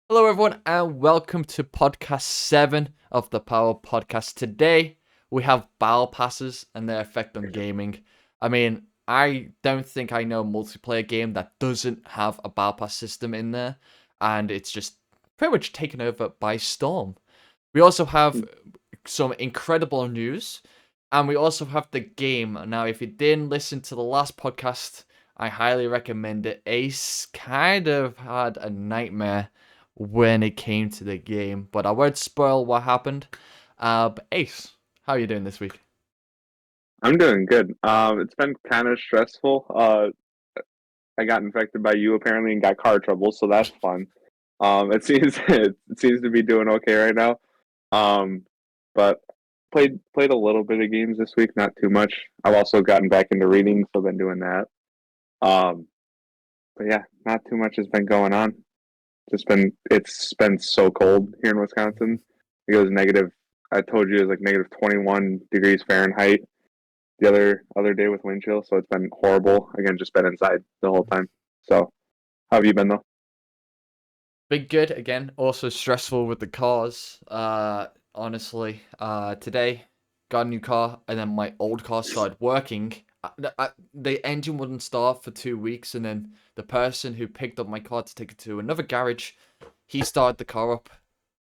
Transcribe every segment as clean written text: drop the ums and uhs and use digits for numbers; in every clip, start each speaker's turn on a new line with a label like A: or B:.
A: Hello, everyone, and welcome to podcast 7 of the Power Podcast. Today, we have BattlePasses and their effect on gaming. I don't think I know a multiplayer game that doesn't have a BattlePass system in there, and it's just pretty much taken over by storm. We also have some incredible news, and we also have the game. Now, if you didn't listen to the last podcast, I highly recommend it. Ace kind of had a nightmare when it came to the game, but I won't spoil what happened. But Ace, how are you doing this week?
B: I'm doing good. It's been kind of stressful. I got infected by you apparently and got car trouble, so that's fun. It seems it seems to be doing okay right now. Um, but played a little bit of games this week, not too much. I've also gotten back into reading, so been doing that. Um, but yeah, not too much has been going on. It's been so cold here in Wisconsin. It was negative. I told you it was like negative 21 degrees Fahrenheit the other day with wind chill, so it's been horrible. Again, just been inside the whole time. So, how have you been though?
A: Been good again. Also stressful with the cars. Honestly, today got a new car, and then my old car started working. The engine wouldn't start for 2 weeks, and then the person who picked up my car to take it to another garage, he started the car up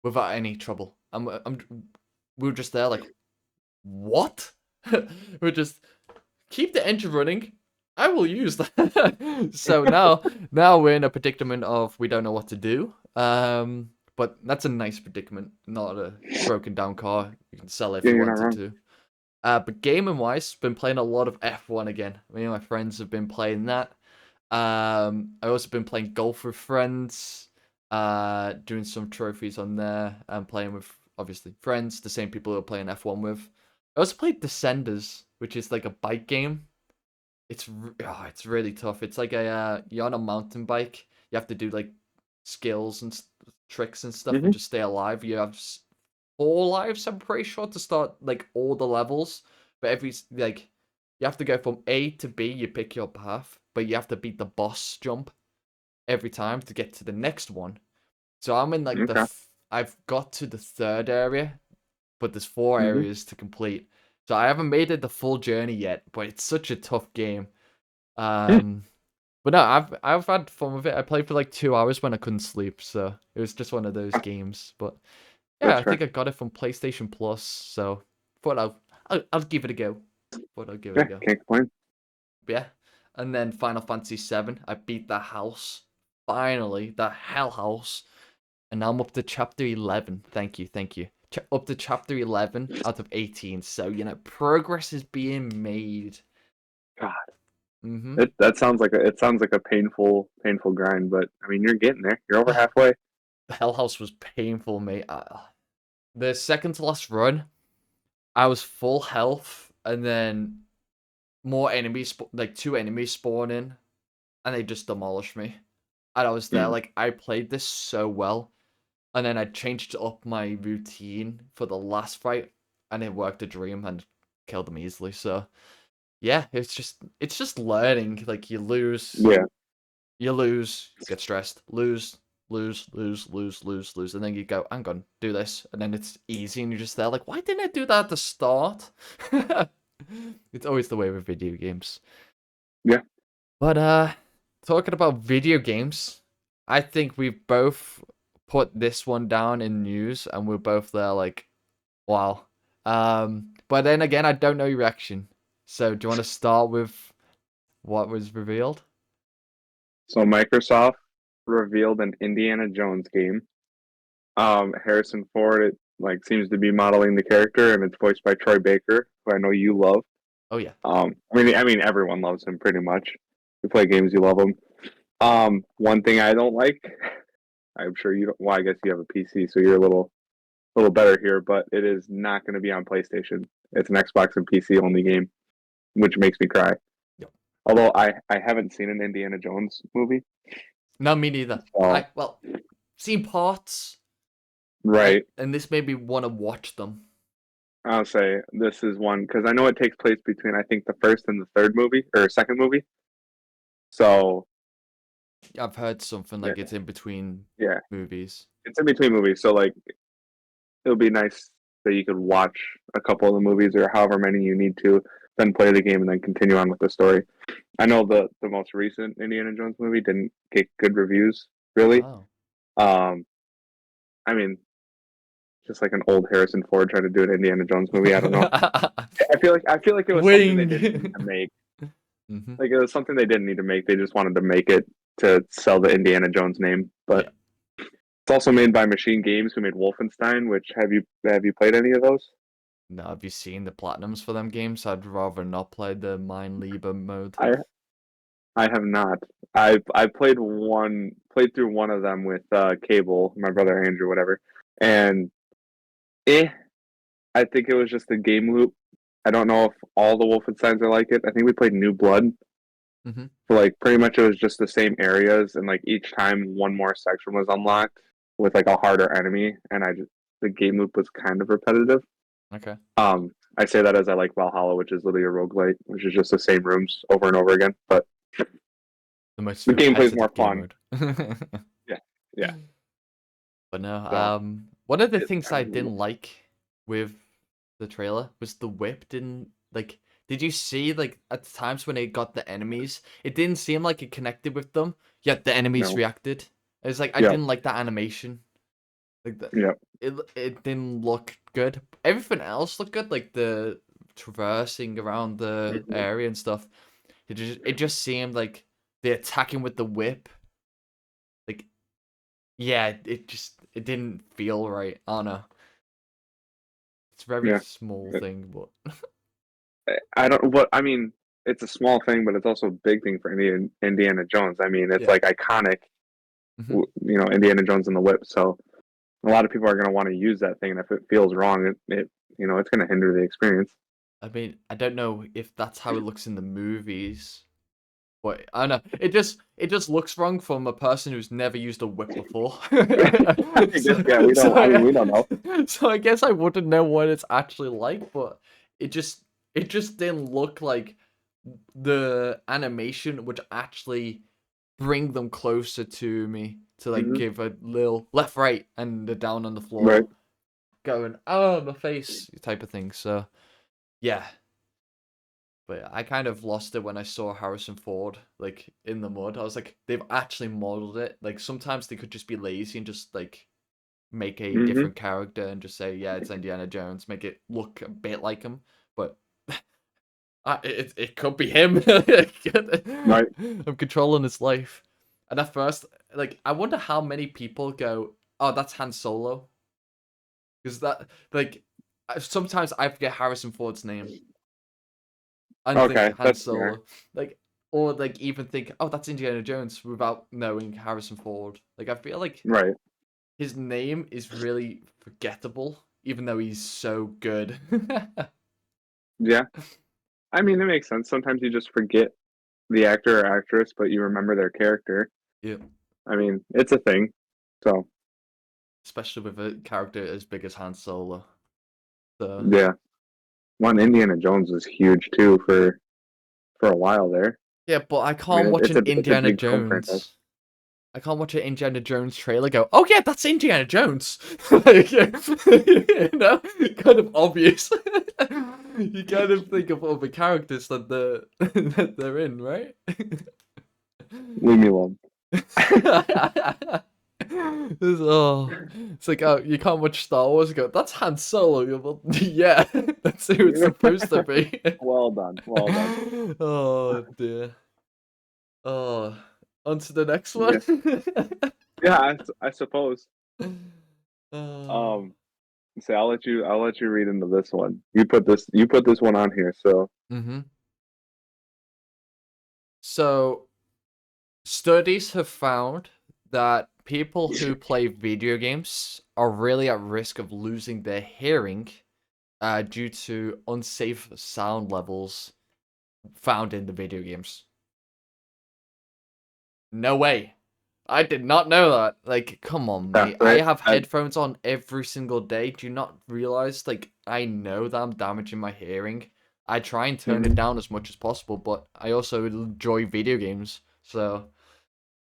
A: without any trouble. We were just there like, what? We're just keep the engine running. I will use that. So now we're in a predicament of we don't know what to do. But that's a nice predicament, not a broken down car. You can sell it if
B: Yeah,
A: you
B: you're not
A: wanted
B: wrong.
A: to. But gaming wise, been playing a lot of F1 again. Me and my friends have been playing that. I also been playing golf with friends. Doing some trophies on there and playing with obviously friends, the same people who are playing F1 with. I also played Descenders, which is like a bike game. It's really tough. It's like you're on a mountain bike. You have to do like skills and tricks and stuff, and
B: Hmm.
A: just stay alive. You have 4 lives, I'm pretty sure, to start like all the levels. But like you have to go from A to B. You pick your path, but you have to beat the boss jump every time to get to the next one. So I'm in like
B: Okay.
A: I've got to the third area, but there's 4
B: Hmm.
A: areas to complete. So I haven't made it the full journey yet, but it's such a tough game. Um, but no, I've had fun with it. I played for like 2 hours when I couldn't sleep, so it was just one of those games. But yeah,
B: That's
A: I think
B: fair.
A: I got it from PlayStation Plus, so thought I'll give it a go. Thought I'll give it a
B: Yeah,
A: go.
B: can't complain.
A: But yeah, and then Final Fantasy VII, I beat the house finally, the Hell House, and now I'm up to chapter 11. Thank you, thank you. Up to chapter 11 out of 18. So progress is being made.
B: God,
A: Mm-hmm.
B: it sounds like a painful grind, but I mean you're getting there. You're over halfway.
A: The Hell House was painful, mate. The second to last run, I was full health, and then more enemies, like 2 enemies spawn in, and they just demolished me. And I was there,
B: Mm.
A: like, I played this so well, and then I changed up my routine for the last fight, and it worked a dream and killed them easily. So yeah, it's just learning. Like
B: Yeah.
A: you lose, get stressed, lose, and then you go, I'm gonna do this, and then it's easy, and you're just there like, why didn't I do that at the start? It's always the way with video games.
B: Yeah.
A: But talking about video games, I think we've both put this one down in news, and we're both there like, wow. But then again, I don't know your reaction. So do you want to start with what was revealed?
B: So Microsoft revealed an Indiana Jones game. Harrison Ford it like seems to be modeling the character, and it's voiced by Troy Baker, who I know you love.
A: Oh yeah.
B: I mean everyone loves him pretty much. You play games, you love him. One thing I don't like, I'm sure you don't. Well, I guess you have a PC, so you're a little better here, but it is not going to be on PlayStation. It's an Xbox and PC only game, which makes me cry.
A: Yep.
B: Although I haven't seen an Indiana Jones movie,
A: No, me neither.
B: so
A: Well, seen parts,
B: right.
A: and this made me want to watch them.
B: I'll say this is one because I know it takes place between I think the first and the third movie or second movie. So
A: I've heard something
B: Yeah,
A: like it's in between
B: yeah,
A: movies.
B: it's in between movies, so like it would be nice that you could watch a couple of the movies or however many you need to, then play the game and then continue on with the story. I know the most recent Indiana Jones movie didn't get good reviews, really.
A: Oh.
B: Um, I mean, just like an old Harrison Ford trying to do an Indiana Jones movie. I don't know. I feel like it was something they didn't need
A: Wing.
B: to make.
A: Hmm.
B: Like it was something they didn't need to make. They just wanted to make it to sell the Indiana Jones name. But
A: Yeah.
B: it's also made by Machine Games, who made Wolfenstein. Which have you played any of those?
A: No, have you seen the platinums for them games? I'd rather not play the Mine Lieber mode.
B: I I have not. I played through one of them with Cable, my brother Andrew, whatever, and eh. I think it was just a game loop. I don't know if all the Wolfensteins are like it. I think we played New Blood.
A: Hmm.
B: So like pretty much it was just the same areas, and like each time one more section was unlocked with like a harder enemy, and the game loop was kind of repetitive.
A: Okay.
B: I say that as I like Valhalla, which is literally a roguelite, which is just the same rooms over and over again. But
A: The most
B: the gameplay is more
A: repetitive game
B: fun.
A: mode.
B: Yeah, yeah.
A: But no,
B: So
A: one of the
B: it
A: things
B: kind
A: I
B: of
A: didn't like with the trailer was the whip didn't like. Did you see like at the times when it got the enemies, it didn't seem like it connected with them, yet the enemies
B: no.
A: reacted. It's like I
B: Yeah,
A: didn't like that animation. Like the
B: yeah.
A: it didn't look good. Everything else looked good, like the traversing around the
B: Mhm.
A: area and stuff. It just seemed like the attacking with the whip. Like yeah, it didn't feel right. I don't know. It's a very
B: Yeah.
A: small thing, but
B: I don't what I mean. It's a small thing, but it's also a big thing for Indiana Jones. I mean, it's
A: yeah.
B: like iconic.
A: Hmm.
B: Indiana Jones and the Whip. So a lot of people are going to want to use that thing, and if it feels wrong, it's going to hinder the experience.
A: I mean, I don't know if that's how it looks in the movies, but I don't know. It just looks wrong from a person who's never used a whip before.
B: I guess
A: so,
B: yeah. We
A: so
B: don't. I mean,
A: I,
B: we don't know.
A: so I guess I wouldn't know what it's actually like, but it just it just didn't look like the animation would actually bring them closer to me to like
B: Hmm.
A: give a little left, right, and the down on the
B: Right.
A: floor going, oh, my face type of thing. So yeah, but I kind of lost it when I saw Harrison Ford like in the mud. I was like, they've actually modeled it. Like sometimes they could just be lazy and just like make a
B: Hmm.
A: different character and just say, yeah, it's Indiana Jones, make it look a bit like him. But it could be him.
B: Right.
A: I'm controlling his life. And at first, like, I wonder how many people go, "Oh, that's Han Solo," because that, like, sometimes I forget Harrison Ford's name and think
B: Okay,
A: Han
B: that's fair.
A: Solo, like, or like even think, "Oh, that's Indiana Jones," without knowing Harrison Ford. Like, I feel like
B: Right.
A: his name is really forgettable, even though he's so good.
B: Yeah. I mean, it makes sense. Sometimes you just forget the actor or actress, but you remember their character.
A: Yeah,
B: I mean, it's a thing. So
A: especially with a character as big as Han Solo. So.
B: yeah. One Indiana Jones was huge too for a while there.
A: Yeah, but I
B: I mean,
A: can't watch an
B: it's a
A: Indiana
B: big film franchise.
A: Jones. I can't watch an Indiana Jones trailer. Go, oh yeah, that's Indiana Jones. Like, kind of obvious. You kind of think of other characters that they're in, right?
B: Leave me alone.
A: It's like, oh, you can't watch Star Wars. And go, that's Han Solo. You go, well, yeah, that's who it's supposed to be.
B: Well done. Well done.
A: Oh dear. Oh, on to the next one.
B: Yeah. Yeah, I suppose.
A: uh,
B: Um, say I'll let you read into this one. You put this one on here, so
A: hmm. So, studies have found that people who play video games are really at risk of losing their hearing due to unsafe sound levels found in the video games. No way. I did not know that. Like, come on,
B: yeah,
A: mate. I
B: right.
A: have headphones on every single day. Do you not realize, like, I know that I'm damaging my hearing. I try and turn it
B: Mhm.
A: down as much as possible, but I also enjoy video games. So,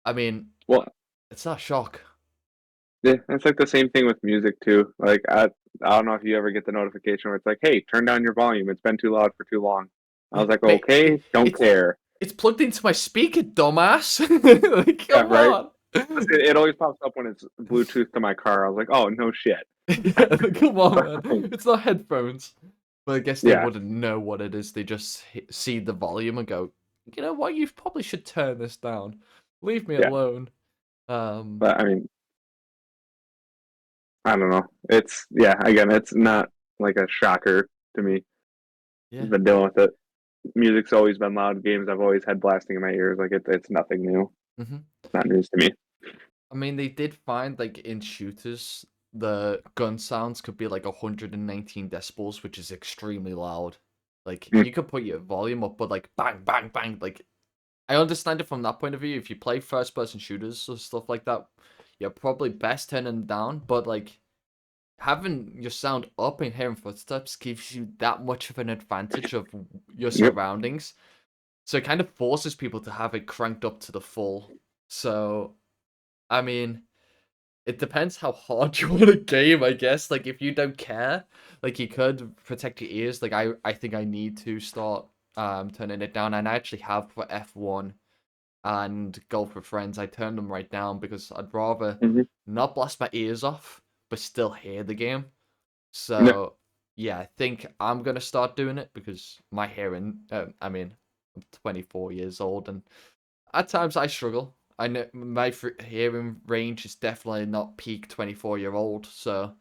A: I mean,
B: Well,
A: it's not a shock.
B: yeah, it's like the same thing with music too. Like I don't know if you ever get the notification where it's like, "Hey, turn down your volume. It's been too loud for too long." I was like,
A: Mate,
B: "Okay, don't care."
A: it's plugged into my speaker, dumbass. Like,
B: Yeah,
A: come
B: right.
A: on.
B: It always pops up when it's Bluetooth to my car. I was like, "Oh, no shit."
A: Yeah, like, come on, man. It's not headphones. But I guess they
B: Yeah,
A: wouldn't know what it is. They just see the volume and go, you know what? You probably should turn this down. Leave me
B: yeah.
A: alone. Um,
B: But I mean, I don't know. It's yeah. Again, it's not like a shocker to me.
A: yeah.
B: I've been dealing with it. Music's always been loud. Games I've always had blasting in my ears. Like it's nothing new.
A: Hmm.
B: It's not news to me.
A: I mean, they did find like in shooters, the gun sounds could be like 119 decibels, which is extremely loud. Like
B: Mm,
A: you could put your volume up, but like bang, bang, bang. Like I understand it from that point of view. If you play first-person shooters or stuff like that, you're probably best turning them down. But like having your sound up and hearing footsteps gives you that much of an advantage of your
B: yep.
A: surroundings. So it kind of forces people to have it cranked up to the full. So I mean, it depends how hard you want to game, I guess. Like if you don't care, like you could protect your ears. Like I think I need to start turning it down. And I actually have for F1 and Golf with Friends. I turned them right down because I'd rather
B: Hmm.
A: not blast my ears off, but still hear the game.
B: Yeah.
A: So yeah, I think I'm gonna start doing it because my hearing. I mean, I'm 24 years old, and at times I struggle. I know my hearing range is definitely not peak 24-year-old, so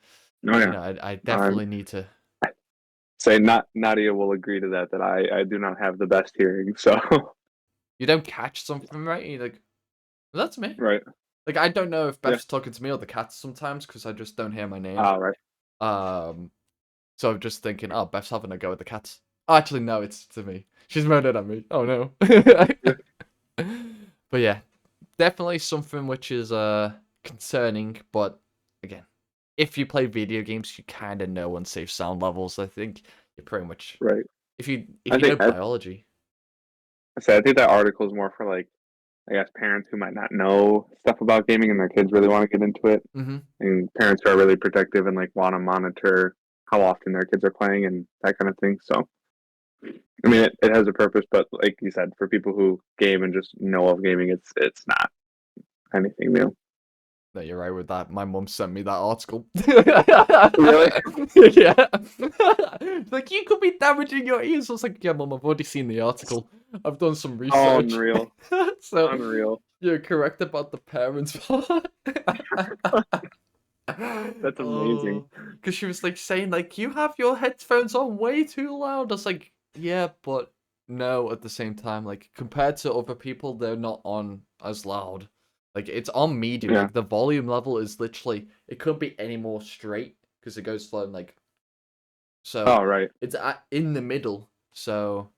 B: Oh
A: you
B: yeah.
A: know I
B: I'm
A: definitely need to.
B: say not Nadia will agree to that. That I do not have the best hearing. So
A: You don't catch something right, you're like, "Well, that's me."
B: right.
A: Like I don't know if
B: Yeah.
A: Beth's talking to me or the cats sometimes because I just don't hear my name.
B: All right.
A: Um, so I'm just thinking, oh, Beth's having a go at the cats. Oh, actually, no, it's to me. She's murdered at me. Oh no.
B: Yeah.
A: But yeah, definitely something which is concerning. But again, if you play video games, you kind of know unsafe sound levels. I think you're pretty much
B: Right.
A: if
B: I
A: you know
B: think
A: biology.
B: I think that article is more for like I guess parents who might not know stuff about gaming and their kids really want to get into it,
A: Hmm.
B: and parents who are really protective and like want to monitor how often their kids are playing and that kind of thing. So I mean, it has a purpose, but like you said, for people who game and just know of gaming, it's not anything new.
A: No, you're right with that. My mum sent me that article.
B: Really?
A: Yeah. Like, you could be damaging your ears. I was like, yeah, mum, I've already seen the article. I've done some
B: Oh,
A: research.
B: unreal,
A: So,
B: unreal.
A: you're correct about the parents part.
B: That's amazing.
A: Oh, because she was like saying, like, you have your headphones on way too loud. I was like, yeah, but no, at the same time, like, compared to other people, they're not on as loud. Like, it's on medium.
B: Yeah.
A: Like, the volume level is literally, it couldn't be any more straight because it goes slow. Like, so
B: Oh, right,
A: it's in the middle. So,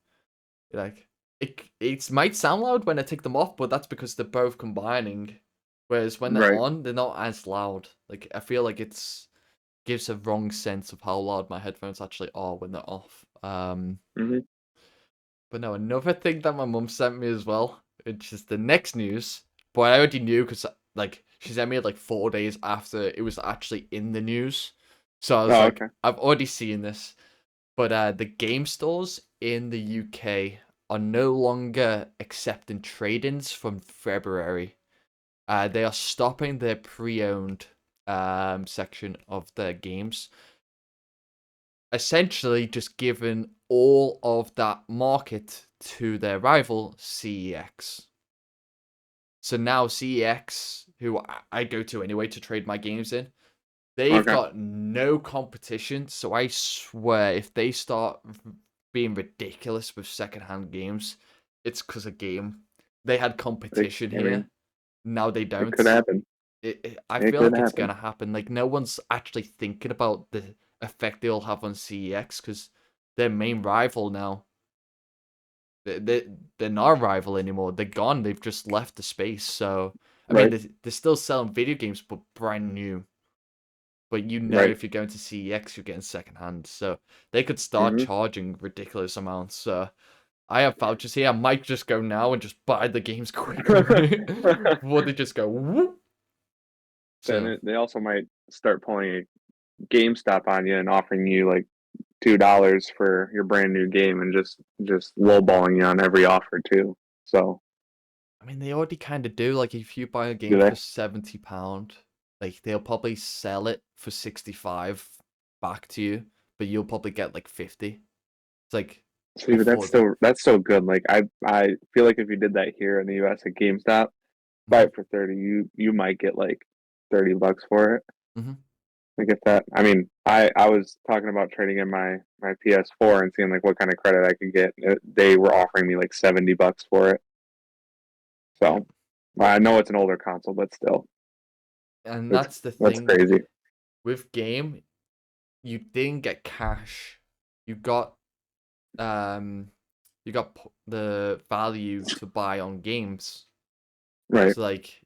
A: like, it might sound loud when I take them off, but that's because they're both combining. Whereas when they're
B: right.
A: on, they're not as loud. Like, I feel like it's gives a wrong sense of how loud my headphones actually are when they're off.
B: Hmm.
A: But no, another thing that my mum sent me as well, which is the next news. But I already knew because like she sent me it like 4 days after it was actually in the news. So I was
B: Oh,
A: like,
B: okay.
A: I've already seen this. But the game stores in the UK are no longer accepting trade-ins from February. They are stopping their pre-owned section of their games, essentially just given all of that market to their rival CEX. So now CEX, who I go to anyway to trade my games in, they've
B: Okay.
A: got no competition. So I swear, if they start being ridiculous with secondhand games, it's because of game. They had competition
B: I mean,
A: here. Now they
B: it
A: don't.
B: could happen.
A: I
B: It
A: feel
B: could
A: like it's
B: happen.
A: gonna happen. Like no one's actually thinking about the effect they'll have on CEX because their main rival now, they're not a rival anymore. They're gone. They've just left the space. So I mean,
B: Right.
A: they're still selling video games, but brand new. But you know,
B: Right.
A: if you're going to CEX, you're getting secondhand. So they could start
B: Hmm.
A: charging ridiculous amounts. So I have vouchers here. I might just go now and just buy the games quickly before they just go whoop. So
B: They also might start pulling a GameStop on you and offering you like $2 for your brand new game and just lowballing you on every offer too. So
A: I mean, they already kind of do. Like, if you buy a
B: do
A: game
B: they?
A: for £70, like they'll probably sell it for 65 back to you, but you'll probably get like 50. It's like
B: See, but
A: before the.
B: that's so good. Like I feel like if you did that here in the US at GameStop, buy
A: Mhm,
B: it for 30, you might get like $30 for it.
A: mhm.
B: Like if that, I mean, I was talking about trading in my PS4 and seeing like what kind of credit I could get. They were offering me like $70 for it.
A: Yeah,
B: So I know it's an older console, but still,
A: and
B: that's
A: that's the
B: that's
A: thing
B: crazy.
A: with game. You didn't get cash. You got um, the value to buy on games.
B: Right,
A: So like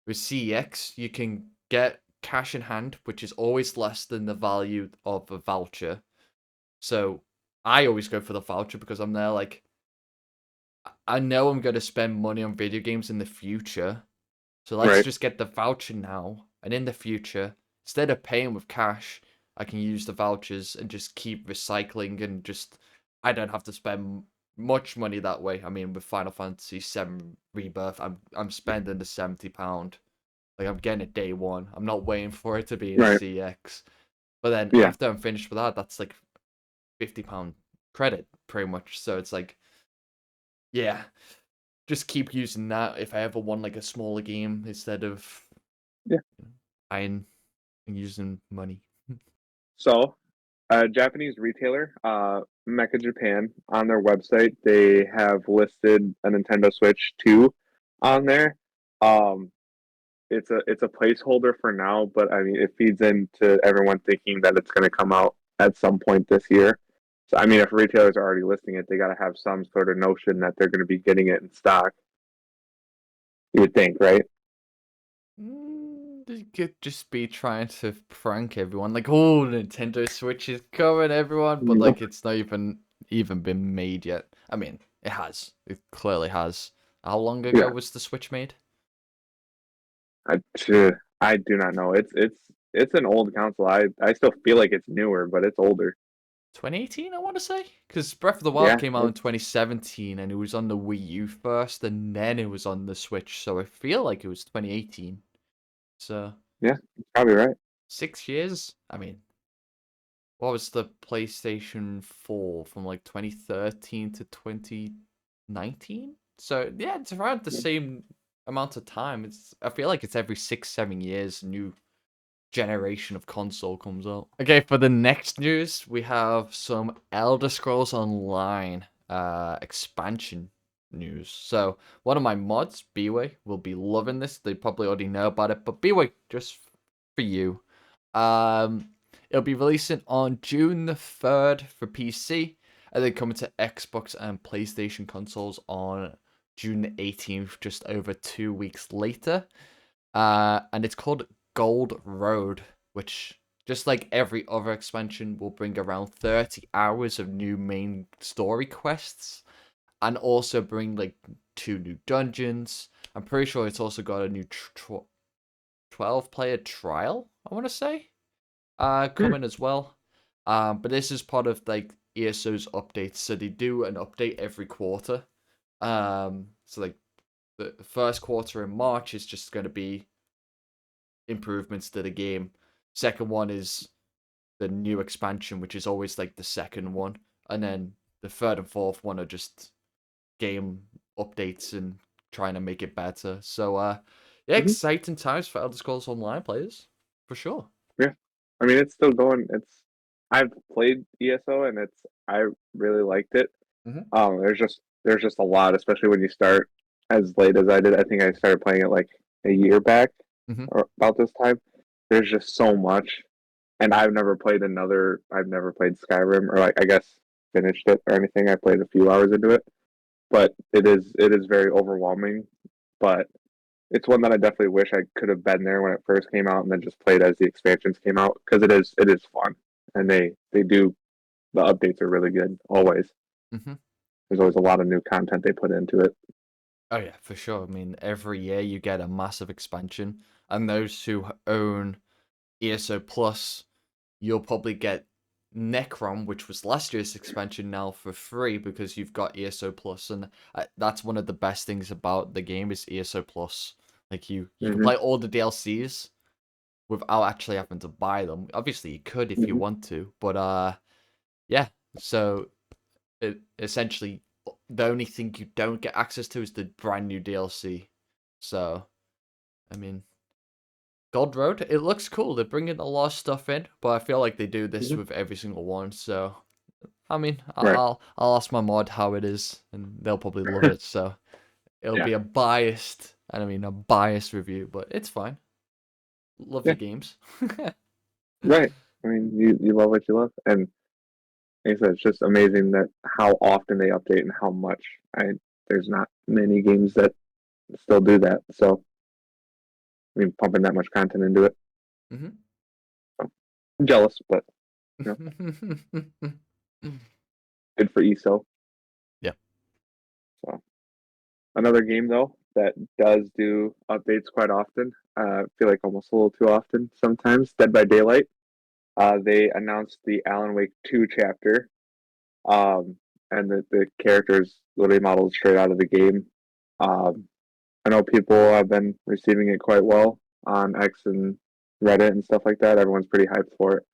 A: with CEX, you can get cash in hand, which is always less than the value of a voucher. So I always go for the voucher because I'm there like I know I'm going to spend money on video games in the future. So let's
B: right.
A: just get the voucher now. And in the future, instead of paying with cash, I can use the vouchers and just keep recycling and just I don't have to spend much money that way. I mean, with Final Fantasy VII Rebirth, I'm spending the £70. Like I'm getting it day one. I'm not waiting for it to be in
B: Right.
A: CX. But then
B: Yeah.
A: after I'm finished with that, that's like £50 credit pretty much. So it's like, yeah, just keep using that if I ever want like a smaller game instead of
B: Yeah.
A: buying and using money.
B: So, a Japanese retailer, Mecha Japan, on their website, they have listed a Nintendo Switch 2 on there. Um, it's a placeholder for now, but I mean, it feeds into everyone thinking that it's going to come out at some point this year. So, I mean, if retailers are already listing it, they got to have some sort of notion that they're going to be getting it in stock. You would think, right?
A: They could just be trying to prank everyone, like, oh, Nintendo Switch is coming, everyone, but like, it's not even been made yet. I mean, it has. It clearly has. How long ago
B: Yeah,
A: was the Switch made?
B: I, I do not know. It's an old console. I still feel like it's newer, but it's older.
A: 2018, I want to say, because Breath of the Wild
B: Yeah,
A: came out in 2017, and it was on the Wii U first, and then it was on the Switch. So I feel like it was 2018. So
B: yeah, probably right.
A: 6 years. I mean, what was the PlayStation 4 from like 2013 to 2019? So yeah, it's around the same amount of time. I feel like it's every 6, 7 years, a new generation of console comes out. Okay, for the next news, we have some Elder Scrolls Online expansion news. So one of my mods, B-Way, will be loving this. They probably already know about it, but B-Way, just for you. Um, it'll be releasing on June the 3rd for PC, and then coming to Xbox and PlayStation consoles on June the 18th, just over 2 weeks later. And it's called Gold Road, which, just like every other expansion, will bring around 30 hours of new main story quests, and also bring like 2 new dungeons. I'm pretty sure it's also got a new 12-player trial, I want to say,
B: Hmm.
A: coming as well. But this is part of like ESO's updates, so they do an update every quarter. So like the first quarter in March is just going to be improvements to the game. Second one is the new expansion, which is always like the second one, and then the third and fourth one are just game updates and trying to make it better. So yeah,
B: Hmm.
A: exciting times for Elder Scrolls Online players, for sure.
B: Yeah, I mean, it's still going. I've played ESO and I really liked it.
A: Hmm.
B: There's just a lot, especially when you start as late as I did. I think I started playing it like a year back
A: Hmm.
B: or about this time. There's just so much, and I've never played Skyrim or like I guess finished it or anything. I played a few hours into it, but it is very overwhelming. But it's one that I definitely wish I could have been there when it first came out and then just played as the expansions came out because it is fun and they do the updates are really good always.
A: Hmm.
B: there's always a lot of new content they put into it.
A: Oh yeah, for sure. I mean, every year you get a massive expansion, and those who own ESO Plus, you'll probably get Necron, which was last year's expansion, now for free because you've got ESO Plus, and that's one of the best things about the game is ESO Plus. Like you can
B: Hmm.
A: play all the DLCs without actually having to buy them. Obviously, you could if you
B: Hmm.
A: want to, but yeah. So essentially, the only thing you don't get access to is the brand new DLC. So, I mean, God Road, it looks cool. They're bringing a lot of stuff in, but I feel like they do this
B: Hmm.
A: with every single one. So, I mean,
B: Right.
A: I'll ask my mod how it is, and they'll probably love it. So it'll
B: Yeah.
A: be a biased, and I mean a biased review, but it's fine. Love
B: Yeah.
A: your games.
B: Right. I mean, you love what you love, and like I said, it's just amazing that how often they update and how much. There's not many games that still do that. So I mean, pumping that much content into it.
A: Hmm.
B: So, I'm jealous, but you know, good for ESO.
A: Yeah.
B: So another game though that does do updates quite often. I feel like almost a little too often sometimes. Dead by Daylight. They announced the Alan Wake 2 chapter, um, and the characters literally modeled straight out of the game. Um, I know people have been receiving it quite well on X and Reddit and stuff like that. Everyone's pretty hyped for it.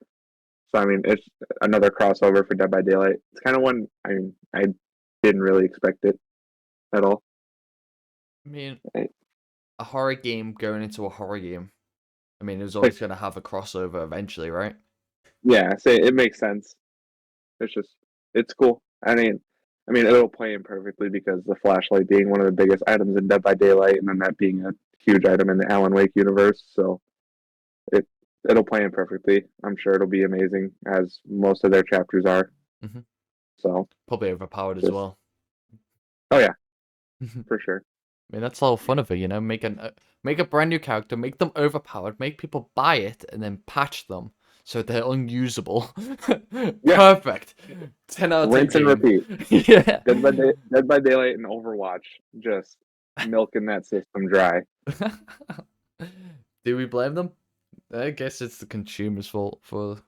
B: So I mean, it's another crossover for Dead by Daylight. It's kind of one. I mean, I didn't really expect it at all.
A: I mean,
B: It's
A: a horror game going into a horror game. I mean, it was
B: like,
A: always going to have a crossover eventually, right?
B: yeah, say it makes sense. It's just, it's cool. I mean, it'll play in perfectly because the flashlight being one of the biggest items in Dead by Daylight, and then that being a huge item in the Alan Wake universe. So it it'll play in perfectly. I'm sure it'll be amazing as most of their chapters are.
A: Hmm.
B: So
A: Probably overpowered as
B: just,
A: well.
B: oh yeah,
A: I
B: for sure.
A: mean, that's the whole fun of it, you know. Make a brand new character, make them overpowered, make people buy it, and then patch them so they're unusable.
B: Yeah,
A: Perfect. 10 out of 10
B: rinse and
A: game.
B: repeat.
A: Yeah.
B: Dead by Daylight and Overwatch, just milking that system dry.
A: Do we blame them? I guess it's the consumer's fault for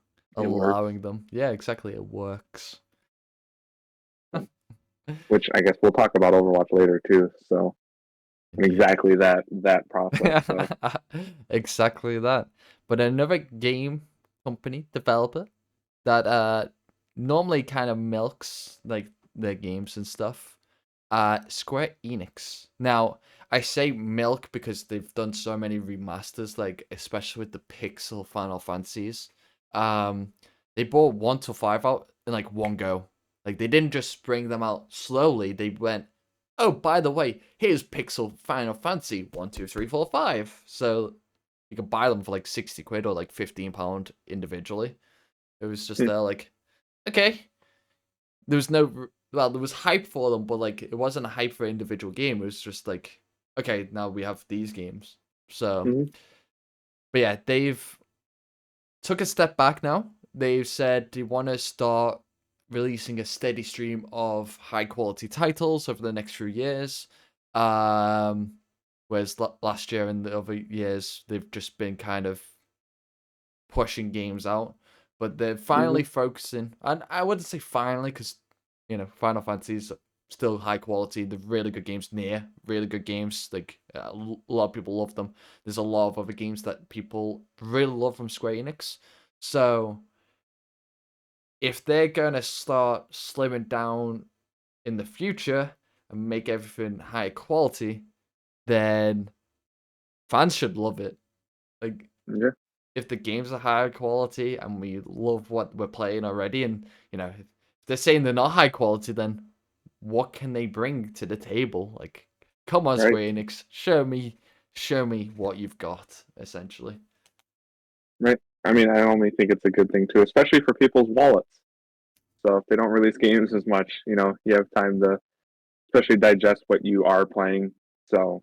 B: It works,
A: allowing them. Yeah, exactly. It works.
B: which I guess we'll talk about Overwatch later too. So
A: Indeed.
B: exactly that process. So
A: Exactly that. But another game company developer that normally kind of milks like their games and stuff. Square Enix. Now, I say milk because they've done so many remasters, like especially with the Pixel Final Fantasies. They brought 1 to 5 out in like one go. Like they didn't just bring them out slowly. They went, oh, by the way, here's Pixel Final Fantasy 1, 2, 3, 4, 5. So you can buy them for like 60 quid or like £15 individually. It was just
B: hmm,
A: there, like, okay. There was no, well, there was hype for them, but like it wasn't a hype for an individual game. It was just like, okay, now we have these games. So,
B: hmm,
A: but yeah, they've took a step back now. They've said they want to start releasing a steady stream of high quality titles over the next few years. Um, whereas last year and the other years they've just been kind of pushing games out, but they're
B: hmm,
A: finally focusing. And I wouldn't say finally because Final Fantasy's still high quality. They're really good games. Near really good games. Like a lot of people love them. There's a lot of other games that people really love from Square Enix. So if they're gonna start slimming down in the future and make everything high quality, then fans should love it. Like
B: yeah,
A: if the games are high quality and we love what we're playing already, and if they're saying they're not high quality, then what can they bring to the table? Like, come on,
B: right,
A: Square Enix, show me what you've got, essentially.
B: right. I mean, I only think it's a good thing too, especially for people's wallets. So if they don't release games as much, you have time to especially digest what you are playing. So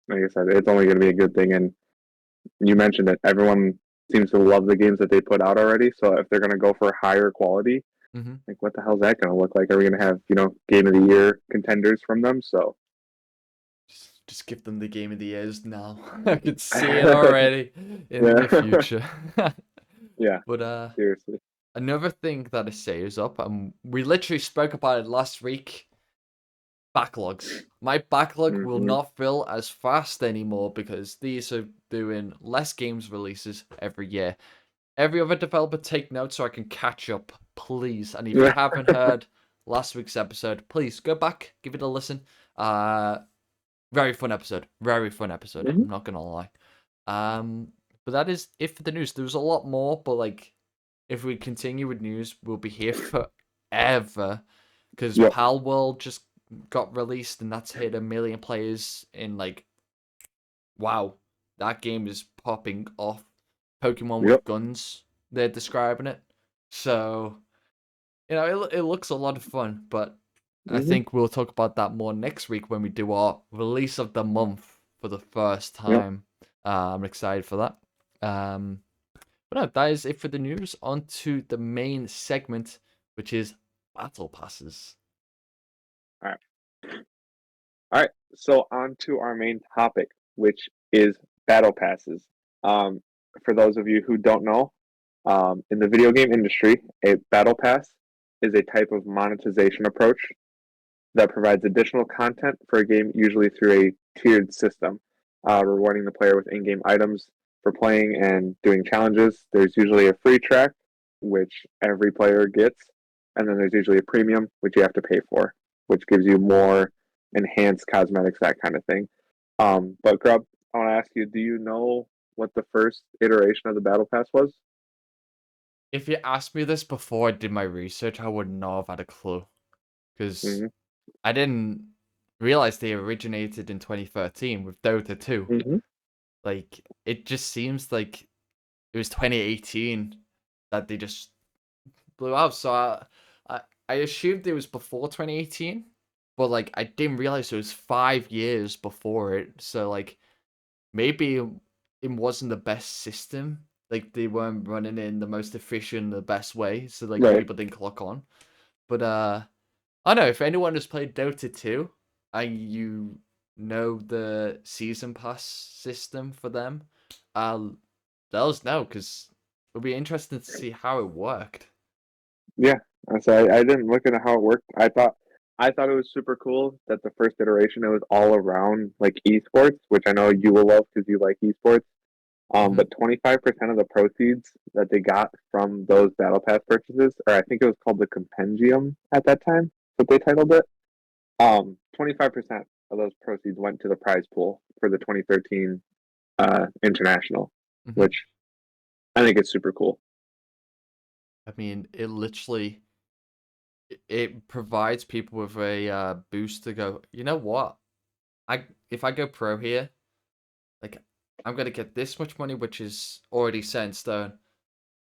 B: like I said, it's only going to be a good thing. And you mentioned it, everyone seems to love the games that they put out already. So if they're going to go for higher quality,
A: Mm-hmm.
B: Like, what the hell is that going to look like? Are we going to have, game of the year contenders from them? So,
A: Just give them the game of the years now. I could see it already in the
B: yeah,
A: future.
B: yeah,
A: But
B: seriously.
A: another thing that I say is up, and we literally spoke about it last week. Backlogs. My backlog will
B: Hmm.
A: not fill as fast anymore because these are doing less games releases every year. Every other developer, take notes so I can catch up, please. And if you haven't heard last week's episode, please go back, give it a listen. Very fun episode. Very fun episode.
B: Hmm.
A: I'm not gonna lie. But that is it for the news. There was a lot more, but like, if we continue with news, we'll be here forever. Because
B: Yep.
A: Pal World just got released, and that's hit 1 million players in like, wow, that game is popping off. Pokemon
B: Yep.
A: with guns, they're describing it. So, it looks a lot of fun, but I
B: Hmm.
A: think we'll talk about that more next week when we do our release of the month for the first
B: Yep.
A: time. I'm excited for that. But no, that is it for the news. On to the main segment, which is Battle Passes.
B: All right. All right. So on to our main topic, which is battle passes. Um, for those of you who don't know, in the video game industry, a battle pass is a type of monetization approach that provides additional content for a game, usually through a tiered system, rewarding the player with in-game items for playing and doing challenges. There's usually a free track, which every player gets, and then there's usually a premium, which you have to pay for, which gives you more enhanced cosmetics, that kind of thing. But Grubb, I want to ask you, do you know what the first iteration of the Battle Pass was?
A: If you asked me this before I did my research, I would not have had a clue. Because
B: Mm-hmm.
A: I didn't realize they originated in 2013 with Dota 2.
B: Mm-hmm.
A: Like, it just seems like it was 2018 that they just blew out. So I assumed it was before 2018, but like I didn't realize it was 5 years before it. So like maybe it wasn't the best system. Like they weren't running in the most efficient, the best way. So like
B: Right.
A: people didn't clock on. But I don't know if anyone has played Dota 2 and you know the season pass system for them, uh, let us know because it'll be interesting to see how it worked.
B: Yeah. So I didn't look into how it worked. I thought it was super cool that the first iteration it was all around like esports, which I know you will love because you like esports.
A: Hmm.
B: But 25% of the proceeds that they got from those battle pass purchases, or I think it was called the compendium at that time, that they titled it. 25% of those proceeds went to the prize pool for the 2013 international,
A: Hmm.
B: which I think is super cool.
A: I mean, it literally it provides people with a boost to go. You know what? If I go pro here, like I'm gonna get this much money, which is already set in stone.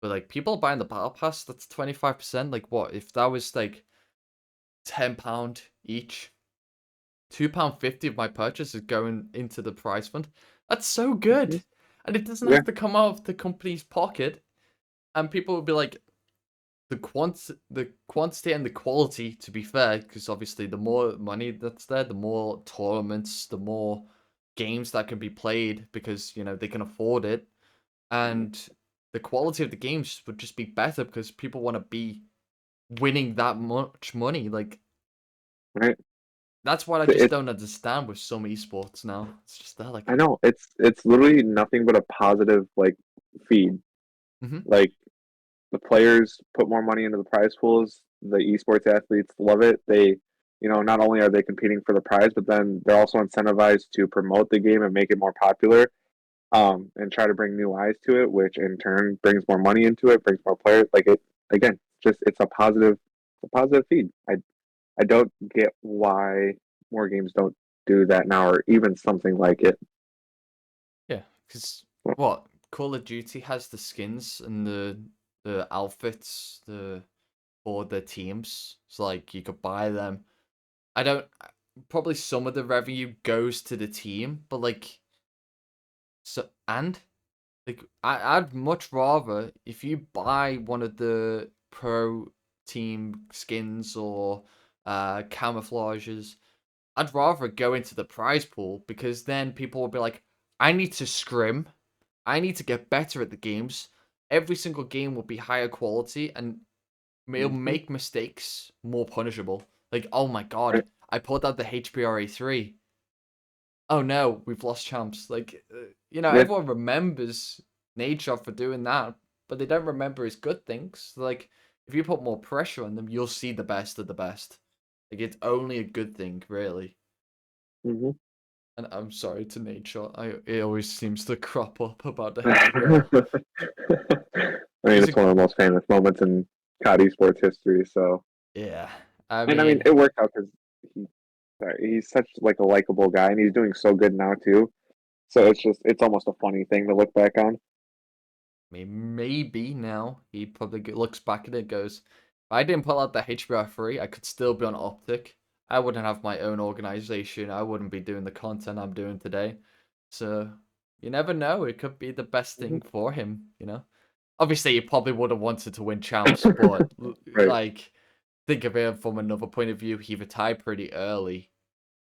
A: But like people buying the battle pass, that's 25%. Like what? If that was like £10 each, £2.50 of my purchase is going into the prize fund. That's so good.
B: Mhm.
A: And it doesn't
B: Yeah,
A: have to come out of the company's pocket. And people will be like, the quantity and the quality, to be fair, because obviously the more money that's there, the more tournaments, the more games that can be played because they can afford it, and the quality of the games would just be better because people want to be winning that much money. Like
B: right.
A: that's what I just
B: It,
A: don't understand with some esports now. It's just they're
B: I
A: like,
B: know it's literally nothing but a positive like feed.
A: mm-hmm,
B: Like the players put more money into the prize pools. The esports athletes love it. They, not only are they competing for the prize, but then they're also incentivized to promote the game and make it more popular, and try to bring new eyes to it, which in turn brings more money into it, brings more players. Like it again, just it's a positive feed. I don't get why more games don't do that now, or even something like it.
A: yeah, because what Call of Duty has the skins and the outfits, for the teams. So like you could buy them. I don't Probably some of the revenue goes to the team, but like like I'd much rather if you buy one of the pro team skins or camouflages. I'd rather go into the prize pool because then people will be like, I need to scrim. I need to get better at the games. Every single game will be higher quality and it'll
B: Hmm.
A: make mistakes more punishable. Like, oh my god,
B: Right.
A: I pulled out the HBRA3. Oh no, we've lost champs. Like,
B: Yeah.
A: everyone remembers Nadeshot for doing that, but they don't remember his good things. Like, if you put more pressure on them, you'll see the best of the best. Like, it's only a good thing, really.
B: Hmm.
A: And I'm sorry to Nadeshot. It always seems to crop up about the
B: I
A: HBR.
B: mean,
A: He's
B: it's
A: a
B: one of the most famous moments in COD esports history. So,
A: yeah. I
B: and I mean,
A: mean,
B: it worked out because he, he's such like a likable guy, and he's doing so good now too. So it's almost a funny thing to look back on.
A: maybe now he probably looks back at it and goes, if I didn't pull out the HBR3, I could still be on Optic. I wouldn't have my own organization. I wouldn't be doing the content I'm doing today. So you never know. It could be the best
B: Hmm.
A: thing for him. Obviously, he probably would have wanted to win champs, but
B: Right.
A: like, think of it from another point of view. He retired pretty early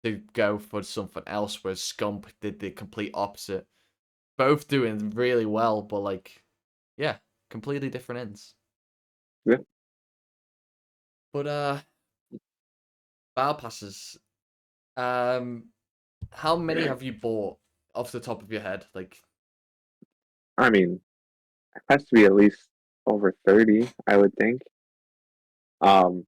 A: to go for something else, where Scump did the complete opposite. Both doing really well, but like, yeah, completely different ends.
B: Yeah.
A: But BattlePasses. Um, how many have you bought off the top of your head? Like,
B: I mean, it has to be at least over 30, I would think. Um,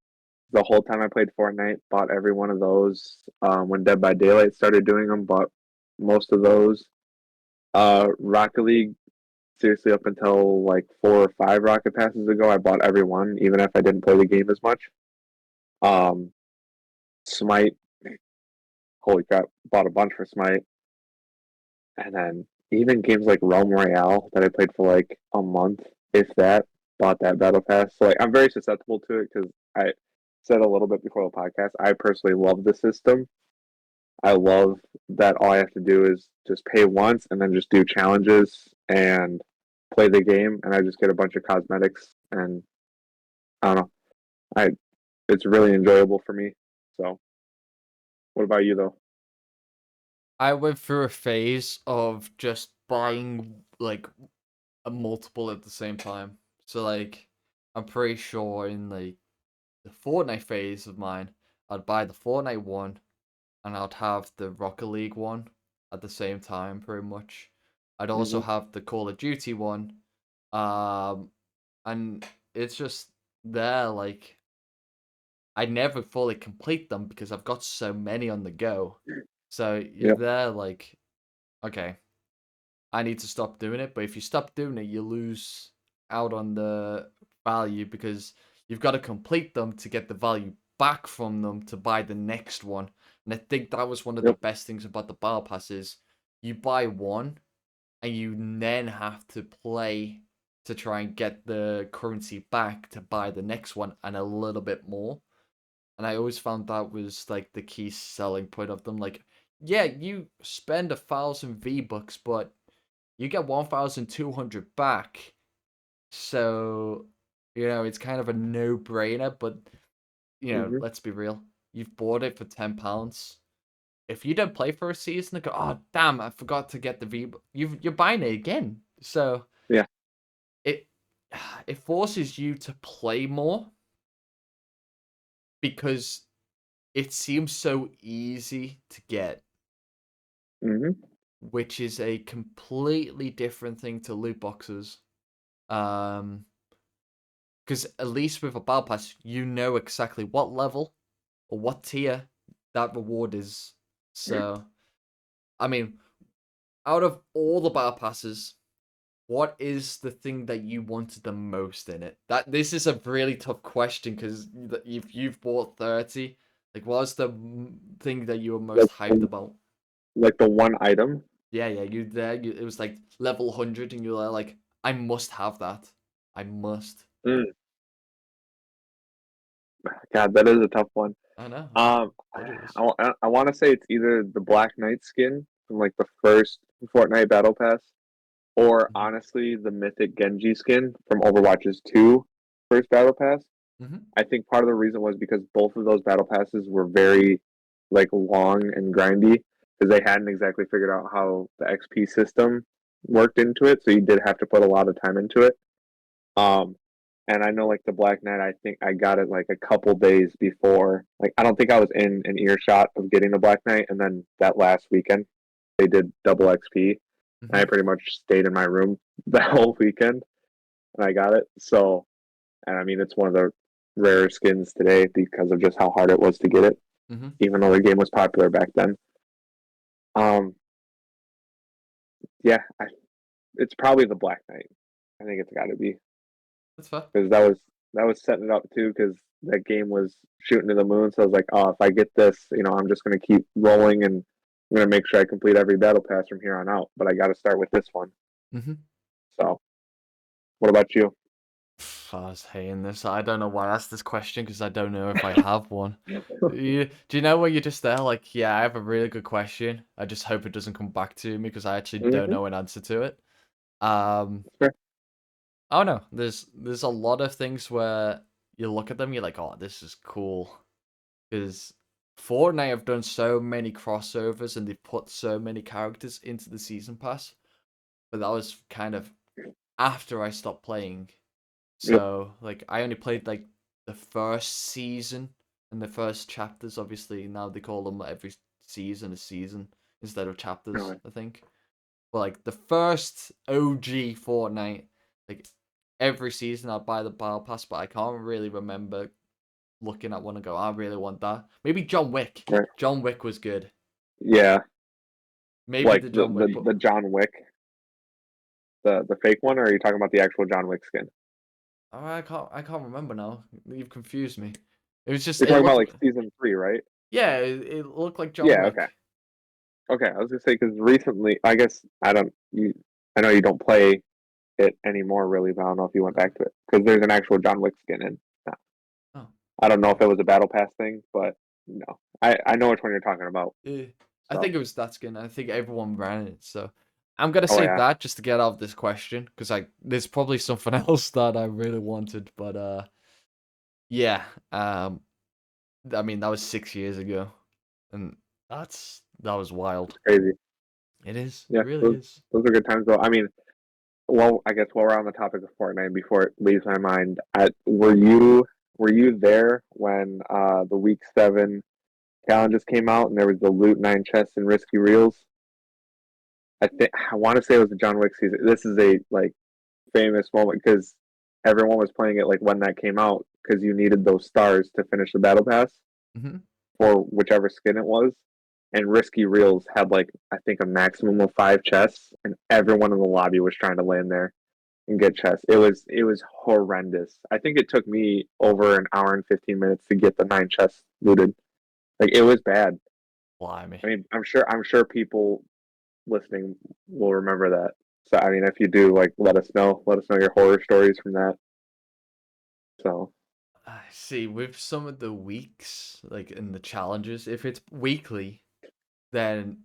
B: the whole time I played Fortnite, bought every one of those. When Dead by Daylight started doing them, bought most of those. Rocket League, seriously, up until like 4 or 5 Rocket Passes ago, I bought every one, even if I didn't play the game as much. Um, Smite, holy crap, bought a bunch for Smite. And then even games like Realm Royale that I played for like a month, if that, bought that Battle Pass. So like I'm very susceptible to it because I said a little bit before the podcast. I personally love the system. I love that all I have to do is just pay once and then just do challenges and play the game, and I just get a bunch of cosmetics. And I don't know, I it's really enjoyable for me. So, what about you though?
A: I went through a phase of just buying like a multiple at the same time. So like, I'm pretty sure in like the Fortnite phase of mine, I'd buy the Fortnite one and I'd have the Rocket League one at the same time, pretty much. I'd also
B: Hmm.
A: have the Call of Duty one, um, and it's just there. Like, I never fully complete them because I've got so many on the go. So you're
B: Yeah.
A: there, like, okay, I need to stop doing it. But if you stop doing it, you lose out on the value because you've got to complete them to get the value back from them to buy the next one. And I think that was one of the
B: Yep.
A: best things about the battle passes. You buy one and you then have to play to try and get the currency back to buy the next one and a little bit more. And I always found that was like the key selling point of them. Like, yeah, you spend 1,000 V-Bucks, but you get 1,200 back. So, it's kind of a no-brainer, but
B: Hmm.
A: let's be real. You've bought it for £10. If you don't play for a season and go, oh damn, I forgot to get the V, you're buying it again. So
B: Yeah.
A: it it forces you to play more because it seems so easy to get,
B: Hmm.
A: which is a completely different thing to loot boxes. Um, because at least with a battle pass, you know exactly what level or what tier that reward is. So, I mean, out of all the battle passes, what is the thing that you wanted the most in it? This is a really tough question because if you've bought 30, like what's the thing that you were most
B: Like
A: hyped about?
B: like the one item.
A: Yeah, yeah, it was like level 100 and you're like, I must have that. I must.
B: Mm, God, that is a tough one.
A: I know.
B: Um,
A: But it is.
B: I want to say it's either the Black Knight skin from like the first Fortnite Battle Pass, or
A: Mhm.
B: honestly the Mythic Genji skin from Overwatch's 2 first Battle Pass.
A: Mhm.
B: I think part of the reason was because both of those battle passes were very like long and grindy because they hadn't exactly figured out how the XP system worked into it. So you did have to put a lot of time into it. Um, and I know like the Black Knight, I think I got it like a couple days before. Like I don't think I was in an earshot of getting the Black Knight, and then that last weekend they did double XP, and I
A: Mhm.
B: pretty much stayed in my room the whole weekend, and I got it. So, and I mean it's one of the rarer skins today because of just how hard it was to get it,
A: Mhm.
B: even though the game was popular back then. Um, yeah, it's probably the Black Knight. I think it's got to be.
A: That's fair.
B: Because that was setting it up too. Because that game was shooting to the moon. So I was like, oh, if I get this, I'm just gonna keep rolling, and I'm gonna make sure I complete every battle pass from here on out. But I got to start with this one.
A: Mhm.
B: So, what about you?
A: I was hating this. I don't know why I asked this question because I don't know if I have one. Do you know when you're just there, like, yeah, I have a really good question. I just hope it doesn't come back to me because I actually don't
B: Mm-hmm.
A: know an answer to it. Um,
B: Sure.
A: I don't know. There's a lot of things where you look at them, you're like, oh, this is cool. Because Fortnite have done so many crossovers and they've put so many characters into the season pass. But that was kind of after I stopped playing.
B: Yep.
A: So, like, I only played, like, the first season and the first chapters. Obviously, now they call them every season a season instead of chapters,
B: Alright.
A: I think. But, like, the first OG Fortnite, like, every season I'd buy the Battle Pass, but I can't really remember looking at one and go, I really want that. Maybe John Wick.
B: Right.
A: John Wick was good.
B: Yeah,
A: Maybe
B: like
A: the
B: the,
A: John Wick,
B: the
A: but
B: the John Wick, the fake one, or are you talking about the actual John Wick skin?
A: I can't remember now. You've confused me. It was just
B: You're
A: it
B: talking about
A: looked
B: like season 3, right?
A: yeah, it looked like John
B: Yeah. Okay.
A: Wick.
B: Okay. I was gonna say because recently, I guess I don't. I know you don't play it anymore, really. But I don't know if you went
A: No.
B: back to it because there's an actual John Wick skin in.
A: Oh.
B: I don't know if
A: Okay.
B: it was a battle pass thing, but no, I know which one you're talking about.
A: Yeah. I
B: So,
A: think it was that skin. I think everyone ran it. So I'm gonna
B: oh
A: say
B: yeah,
A: that just to get out of this question because there's probably something else that I really wanted, but yeah. I mean that was 6 years ago, and that was wild.
B: it's crazy.
A: It is. It
B: Yeah,
A: really
B: those
A: is.
B: those are good times though. I mean, well, I guess while we're on the topic of Fortnite, before it leaves my mind, were you there when the week 7 challenges came out and there was the loot 9 chests and risky reels? I want to say it was the John Wick season. This is a like famous moment because everyone was playing it like when that came out because you needed those stars to finish the battle pass
A: Hmm.
B: for whichever skin it was. And Risky Reels had like I think a maximum of 5 chests, and everyone in the lobby was trying to land there and get chests. It was horrendous. I think it took me over an hour and 15 minutes to get the 9 chests looted. Like it was bad.
A: Blimey.
B: I mean, I'm sure people listening will remember that. So I mean, if you do, like, let us know. Let us know your horror stories from that. So
A: I see. With some of the weeks, like in the challenges, if it's weekly, then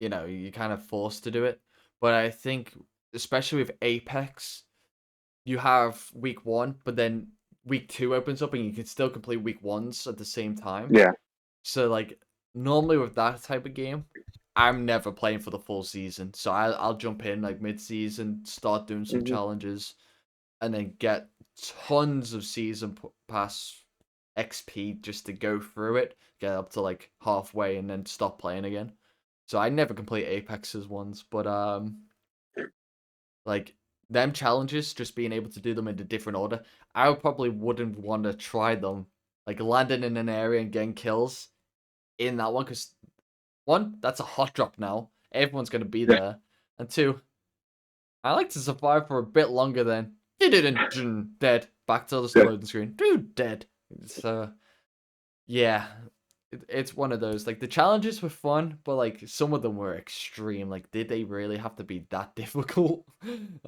A: you're kind of forced to do it. But I think, especially with Apex, you have week 1, but then week 2 opens up and you can still complete week 1s at the same time.
B: yeah,
A: So, like, normally with that type of game, I'm never playing for the full season. So I'll jump in like mid-season, start doing some
B: hmm
A: challenges, and then get tons of season pass XP just to go through it, get up to like halfway, and then stop playing again. So I never complete Apex's ones, but like them challenges, just being able to do them in a different order, I probably wouldn't want to try them. Like landing in an area and getting kills in that one, because one, that's a hot drop now. Everyone's gonna be
B: yeah,
A: there, and two, I like to survive for a bit longer than you didn't dead. Back to the
B: yeah.
A: loading screen. Dude, dead. So yeah, it's one of those. Like the challenges were fun, but like some of them were extreme. Like, did they really have to be that difficult?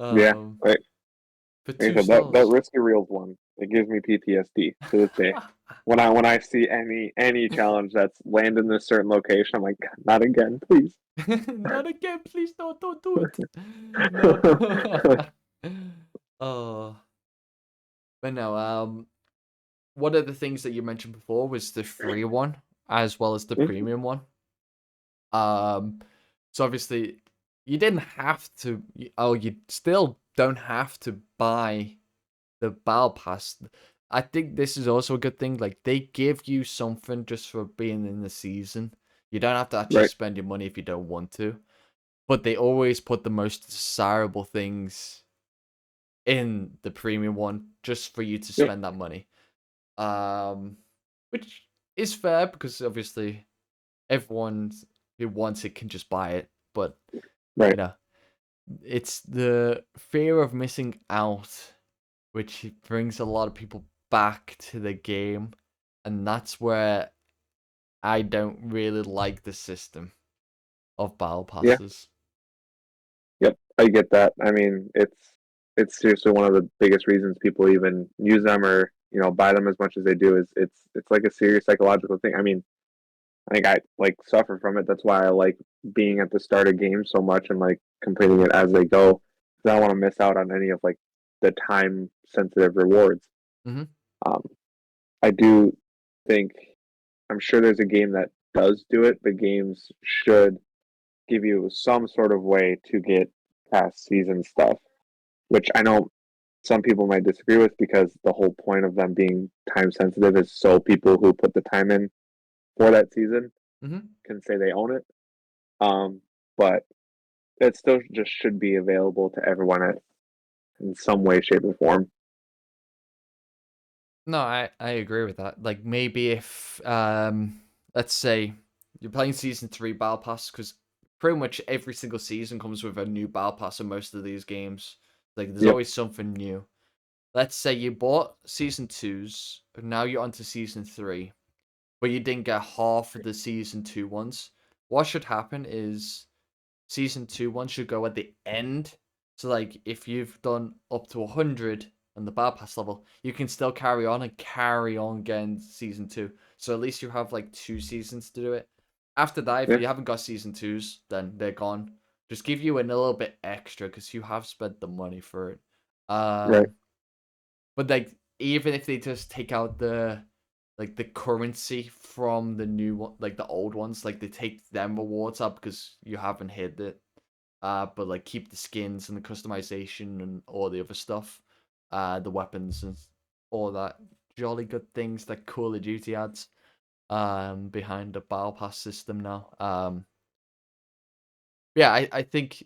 B: Yeah.
A: um,
B: Like,
A: for
B: like I
A: two
B: said, that
A: stars.
B: Risky Reels one, it gives me PTSD to this day. When I see any challenge that's land in this certain location, I'm like, not again, please.
A: Not again, please. No, don't do it. No. Oh, but no. one of the things that you mentioned before was the free one as well as the
B: Mhm.
A: premium one. Um, so obviously you didn't have to. Oh, you still don't have to buy the battle pass. I think this is also a good thing. Like they give you something just for being in the season. You don't have to actually
B: Right.
A: spend your money if you don't want to. But they always put the most desirable things in the premium one just for you to
B: Yep.
A: spend that money. Which is fair because obviously everyone who wants it can just buy it. But you
B: Right.
A: know, it's the fear of missing out which brings a lot of people back to the game, and that's where I don't really like the system of battle
B: Yeah.
A: passes.
B: Yep. I get that. I mean, it's seriously one of the biggest reasons people even use them or buy them as much as they do. Is it's like a serious psychological thing. I mean, I think I like suffer from it. That's why I like being at the start of games so much and like completing it as they go. Because I don't want to miss out on any of like the time sensitive rewards.
A: Hmm.
B: Um, I do think I'm sure there's a game that does do it, but games should give you some sort of way to get past season stuff, which I know some people might disagree with because the whole point of them being time sensitive is so people who put the time in for that season
A: Hmm.
B: can say they own it. But it still just should be available to everyone in some way, shape, or form.
A: No, I agree with that. Like maybe if let's say you're playing season 3 battle pass because pretty much every single season comes with a new battle pass in most of these games. Like there's
B: Yep.
A: always something new. Let's say you bought season 2's, and now you're onto season 3, but you didn't get half of the season 2 ones. What should happen is season 2 one should go at the end. So like if you've done up to 100 on the battle pass level, you can still carry on getting season 2. So at least you have like 2 seasons to do it. After that, if
B: Yeah.
A: you haven't got season 2's, then they're gone. Just give you a little bit extra because you have spent the money for it.
B: Right.
A: But like even if they just take out the currency from the new one, like the old ones, like they take them rewards up because you haven't hit it. But like keep the skins and the customization and all the other stuff, the weapons and all that jolly good things that Call of Duty adds. Behind the battle pass system now. Yeah, I think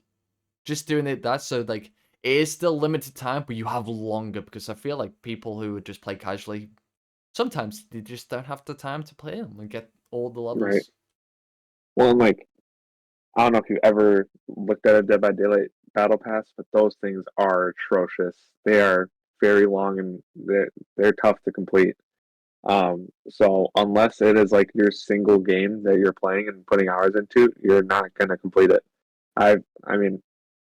A: just doing it that so like it is still limited time, but you have longer because I feel like people who would just play casually sometimes they just don't have the time to play them and get all the
B: Right.
A: levels.
B: Well, and like I don't know if you ever looked at a Dead by Daylight battle pass, but those things are atrocious. They are very long and they're tough to complete. So unless it is like your single game that you're playing and putting hours into, you're not gonna complete it. I mean,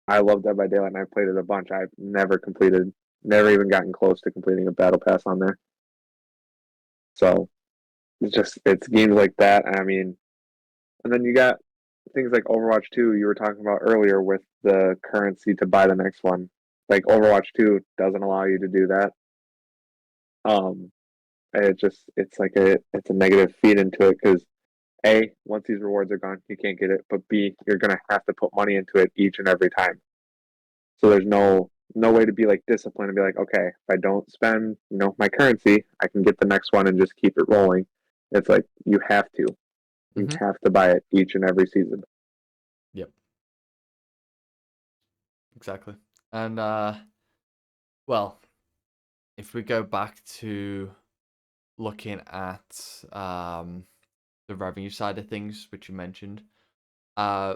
B: I love Dead by Daylight and I've played it a bunch. I've never completed, never even gotten close to completing a battle pass on there. So it's games like that. I mean, and then you got things like Overwatch 2 you were talking about earlier with the currency to buy the next one. Like Overwatch 2 doesn't allow you to do that. Um, it's like it's a negative feed into it because A, once these rewards are gone, you can't get it. But B, you're gonna have to put money into it each and every time. So there's no way to be like disciplined and be like, okay, if I don't spend, my currency, I can get the next one and just keep it rolling. It's like you have to. You
A: Mm-hmm.
B: have to buy it each and every season.
A: Yep, exactly. And well, if we go back to looking at the revenue side of things, which you mentioned, uh,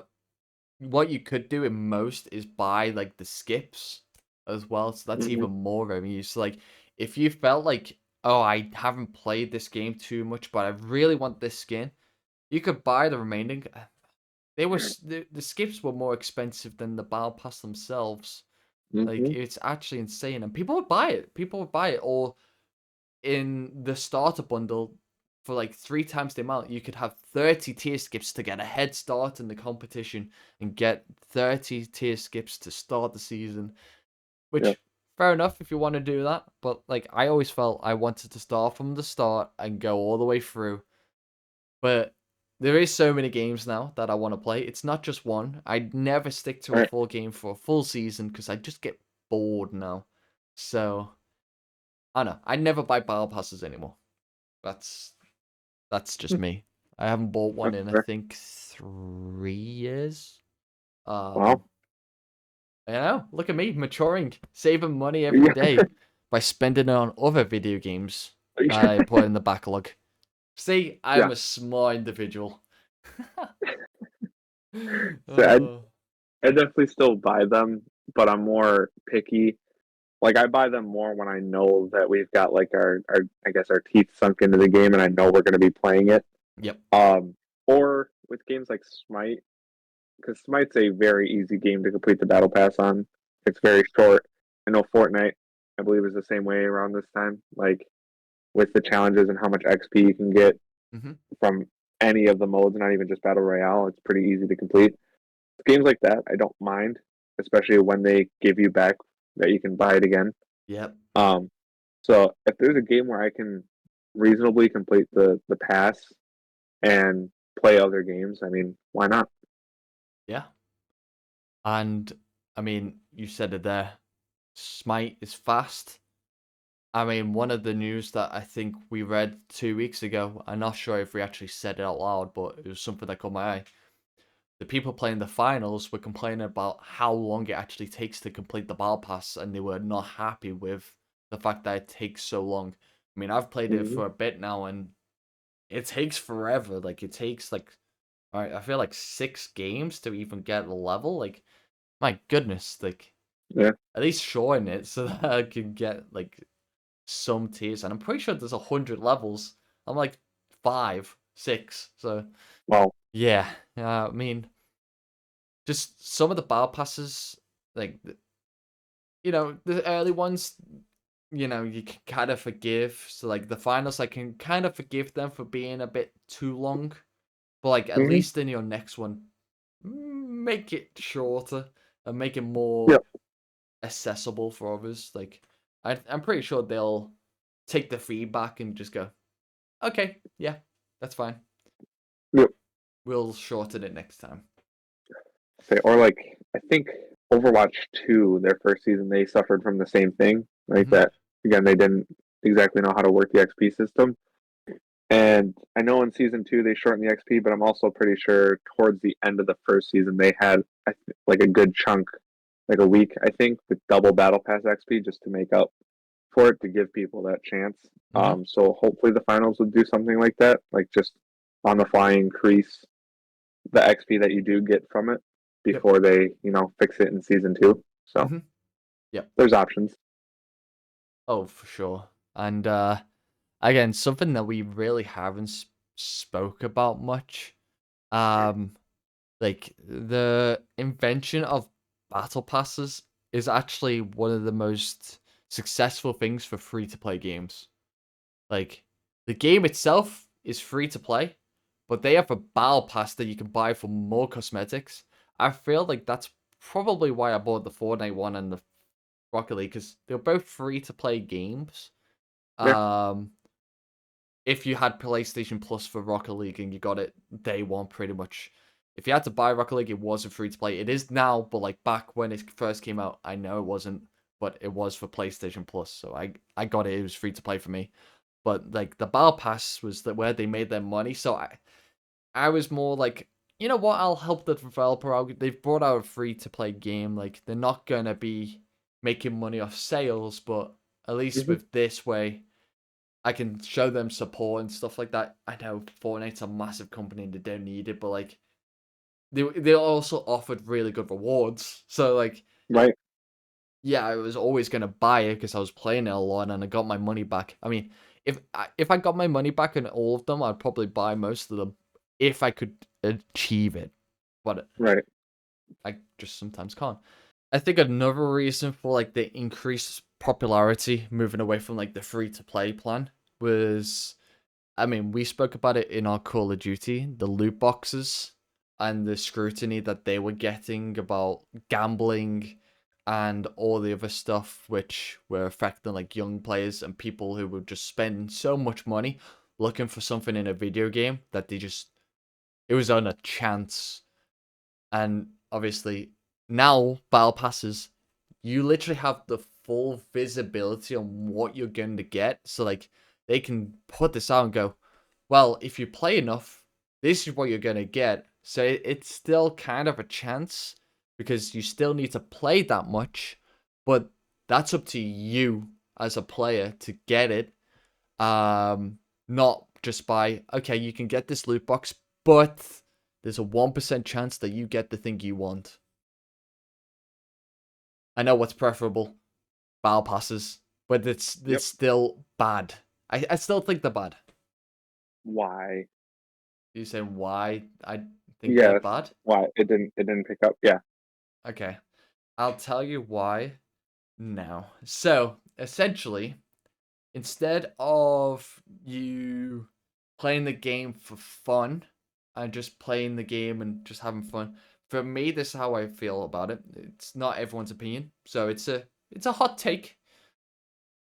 A: what you could do in most is buy like the skips as well. So that's
B: Mm-hmm.
A: even more revenue. So like if you felt like, oh, I haven't played this game too much, but I really want this skin, you could buy the remaining. They were the skips were more expensive than the battle pass themselves. Like
B: Mm-hmm.
A: it's actually insane, and people would buy it. People would buy it, or in the starter bundle for like 3 times the amount, you could have 30 tier skips to get a head start in the competition and get 30 tier skips to start the season,
B: Yep.
A: which fair enough if you want to do that. But like, I always felt I wanted to start from the start and go all the way through. But there is so many games now that I want to play. It's not just one. I'd never stick to a
B: Right.
A: full game for a full season because I just get bored now. So I don't know. I never buy battle passes anymore. That's just me. I haven't bought one
B: That's
A: in I
B: fair.
A: think 3 years.
B: Wow.
A: You know, look at me maturing, saving money every
B: Yeah.
A: day by spending it on other video games that I put in the backlog. See, I'm
B: Yeah.
A: a smart individual.
B: So
A: Oh.
B: I definitely still buy them, but I'm more picky. Like I buy them more when I know that we've got like our I guess our teeth sunk into the game and I know we're going to be playing it.
A: Yep.
B: Or with games like Smite, because Smite's a very easy game to complete the battle pass on. It's very short. I know Fortnite, I believe, is the same way around this time. Like with the challenges and how much XP you can get
A: Hmm.
B: from any of the modes, not even just battle royale. It's pretty easy to complete. Games like that, I don't mind, especially when they give you back that you can buy it again.
A: Yep.
B: Um, so if there's a game where I can reasonably complete the pass and play other games, I mean, why not?
A: Yeah. And I mean, you said it there. Smite is fast. I mean, one of the news that I think we read 2 weeks ago, I'm not sure if we actually said it out loud, but it was something that caught my eye. The people playing the finals were complaining about how long it actually takes to complete the battle pass, and they were not happy with the fact that it takes so long. I mean, I've played it
B: Mm-hmm.
A: for a bit now, and it takes forever. Like, it takes like, I feel like 6 games to even get a level. Like, my goodness, like
B: Yeah.
A: at least shorten it so that I can get like some tiers. And I'm pretty sure there's 100 levels. I'm like 5, 6. So
B: Well.
A: yeah, I mean, just some of the battle passes, like the early ones, you can kind of forgive. So like the finals, I can kind of forgive them for being a bit too long. But like at
B: Mm-hmm.
A: least in your next one, make it shorter and make it more
B: Yep.
A: accessible for others. Like I'm pretty sure they'll take the feedback and just go, okay, yeah, that's fine.
B: Yep.
A: We'll shorten it next time.
B: Say, or like I think Overwatch 2, their first season, they suffered from the same thing. Like
A: Hmm.
B: that again, they didn't exactly know how to work the XP system. And I know in season 2 they shortened the XP, but I'm also pretty sure towards the end of the first season they had like a good chunk, like a week, I think, with double battle pass XP just to make up for it to give people that chance.
A: Hmm.
B: So hopefully the finals would do something like that, like just on the fly increase the XP that you do get from it
A: Yep.
B: before they, fix it in season 2. So
A: Hmm. Yep.
B: there's options.
A: Oh, for sure. And again, something that we really haven't spoke about much. Um, like the invention of battle passes is actually one of the most successful things for free to play games. Like the game itself is free to play, but they have a battle pass that you can buy for more cosmetics. I feel like that's probably why I bought the Fortnite one and the Rocket League because they're both free to play games.
B: Yeah.
A: Um, if you had PlayStation Plus for Rocket League and you got it day one, pretty much. If you had to buy Rocket League, it wasn't free to play. It is now, but like back when it first came out, I know it wasn't, but it was for PlayStation Plus, so I got it. It was free to play for me. But like the Battle Pass was where they made their money, so I was more like, you know what? I'll help the developer out. They've brought out a free to play game. Like they're not gonna be making money off sales, but at least
B: Mm-hmm.
A: with this way I can show them support and stuff like that. I know Fortnite's a massive company and they don't need it, but like they also offered really good rewards. So like,
B: Right.
A: yeah, I was always gonna buy it because I was playing it a lot and I got my money back. I mean, if I got my money back in all of them, I'd probably buy most of them if I could achieve it. But
B: Right.
A: I just sometimes can't. I think another reason for like the increased popularity moving away from like the free to play plan was, I mean, we spoke about it in our Call of Duty, the loot boxes and the scrutiny that they were getting about gambling and all the other stuff which were affecting like young players and people who would just spend so much money looking for something in a video game that it was on a chance. And obviously now Battle Passes, you literally have the full visibility on what you're going to get. So like they can put this out and go, well, if you play enough, this is what you're going to get. So it's still kind of a chance because you still need to play that much, but that's up to you as a player to get it. Not just by, okay, you can get this loot box, but there's a 1% chance that you get the thing you want. I know what's preferable. Battle passes. But it's
B: Yep.
A: still bad. I still think they're bad.
B: Why?
A: You saying why I think they're
B: Yes.
A: bad?
B: Why it didn't pick up? Yeah.
A: Okay. I'll tell you why now. So, essentially, instead of you playing the game for fun and just playing the game and just having fun, for me, this is how I feel about it. It's not everyone's opinion, so it's a hot take.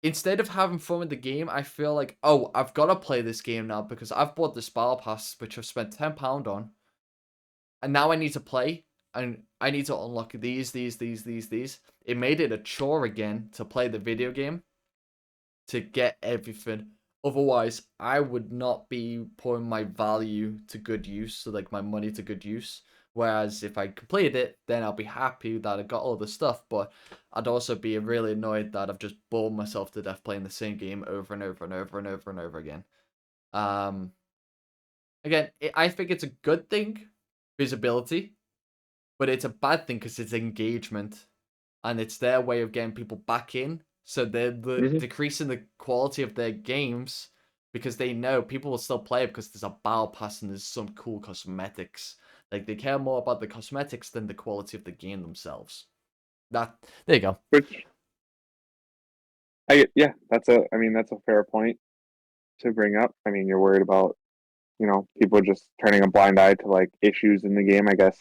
A: Instead of having fun with the game, I feel like, oh, I've got to play this game now because I've bought this Battle Pass, which I've spent £10 on, and now I need to play, and I need to unlock these. It made it a chore again to play the video game, to get everything. Otherwise, I would not be putting my value to good use, so like my money to good use. Whereas if I completed it, then I'll be happy that I got all the stuff, but I'd also be really annoyed that I've just bored myself to death playing the same game over and over and over and over and over again. Um, Again, I think it's a good thing, visibility, but it's a bad thing because it's engagement, and it's their way of getting people back in. So they're
B: Hmm.
A: decreasing the quality of their games because they know people will still play it because there's a battle pass and there's some cool cosmetics. Like they care more about the cosmetics than the quality of the game themselves. That there you go.
B: Which yeah, I mean that's a fair point to bring up. I mean, you're worried about, people just turning a blind eye to like issues in the game, I guess.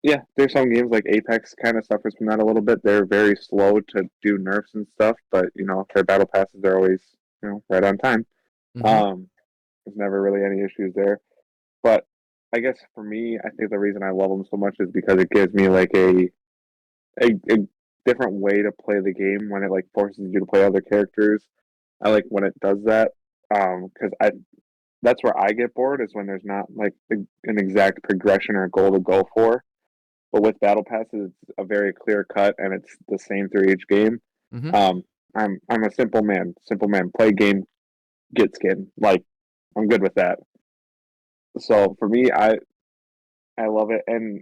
B: Yeah, there's some games like Apex kind of suffers from that a little bit. They're very slow to do nerfs and stuff, but their battle passes are always, right on time.
A: Mm-hmm.
B: Um, there's never really any issues there. But I guess for me, I think the reason I love them so much is because it gives me like a different way to play the game when it like forces you to play other characters. I like when it does that, because I that's where I get bored is when there's not like an exact progression or goal to go for. But with battle passes, it's a very clear cut, and it's the same through each game.
A: Mm-hmm.
B: Um, I'm a simple man. Simple man. Play game, get skin. Like I'm good with that. So for me, I love it, and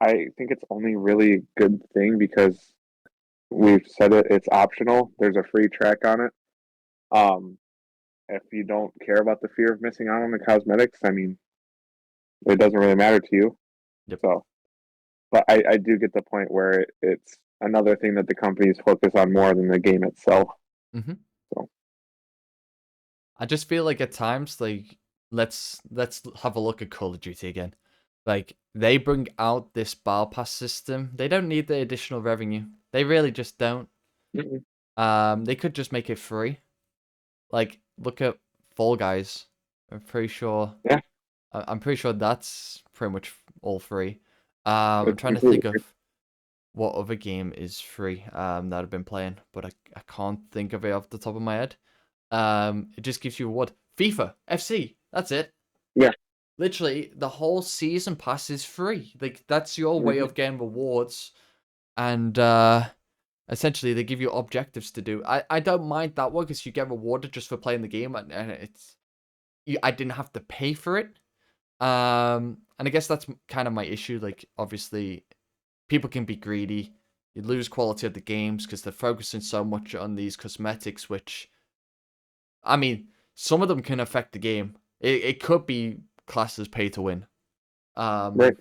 B: I think it's only really a good thing because we've said it. It's optional. There's a free track on it. Um, if you don't care about the fear of missing out on the cosmetics, I mean, it doesn't really matter to you.
A: Yep.
B: So, but I do get the point where it's another thing that the companies focus on more than the game itself.
A: Mm-hmm.
B: So,
A: I just feel like at times, like let's have a look at Call of Duty again. Like they bring out this battle pass system. They don't need the additional revenue. They really just don't.
B: mm-mm.
A: They could just make it free. Like look at Fall Guys. I'm pretty sure.
B: Yeah,
A: I'm pretty sure that's pretty much all free. I'm
B: it's
A: trying to
B: completely
A: think of
B: free.
A: what other game is free. That I've been playing, but I can't think of it off the top of my head. It just gives you what? FIFA, FC. That's it.
B: Yeah.
A: Literally, the whole season pass is free. Like that's your way
B: Mm-hmm.
A: of getting rewards, and essentially they give you objectives to do. I don't mind that one because you get rewarded just for playing the game, and I didn't have to pay for it. And I guess that's kind of my issue. Like obviously, people can be greedy. You lose quality of the games because they're focusing so much on these cosmetics, which I mean, some of them can affect the game. It could be classed as pay to win.
B: Right.
A: Um,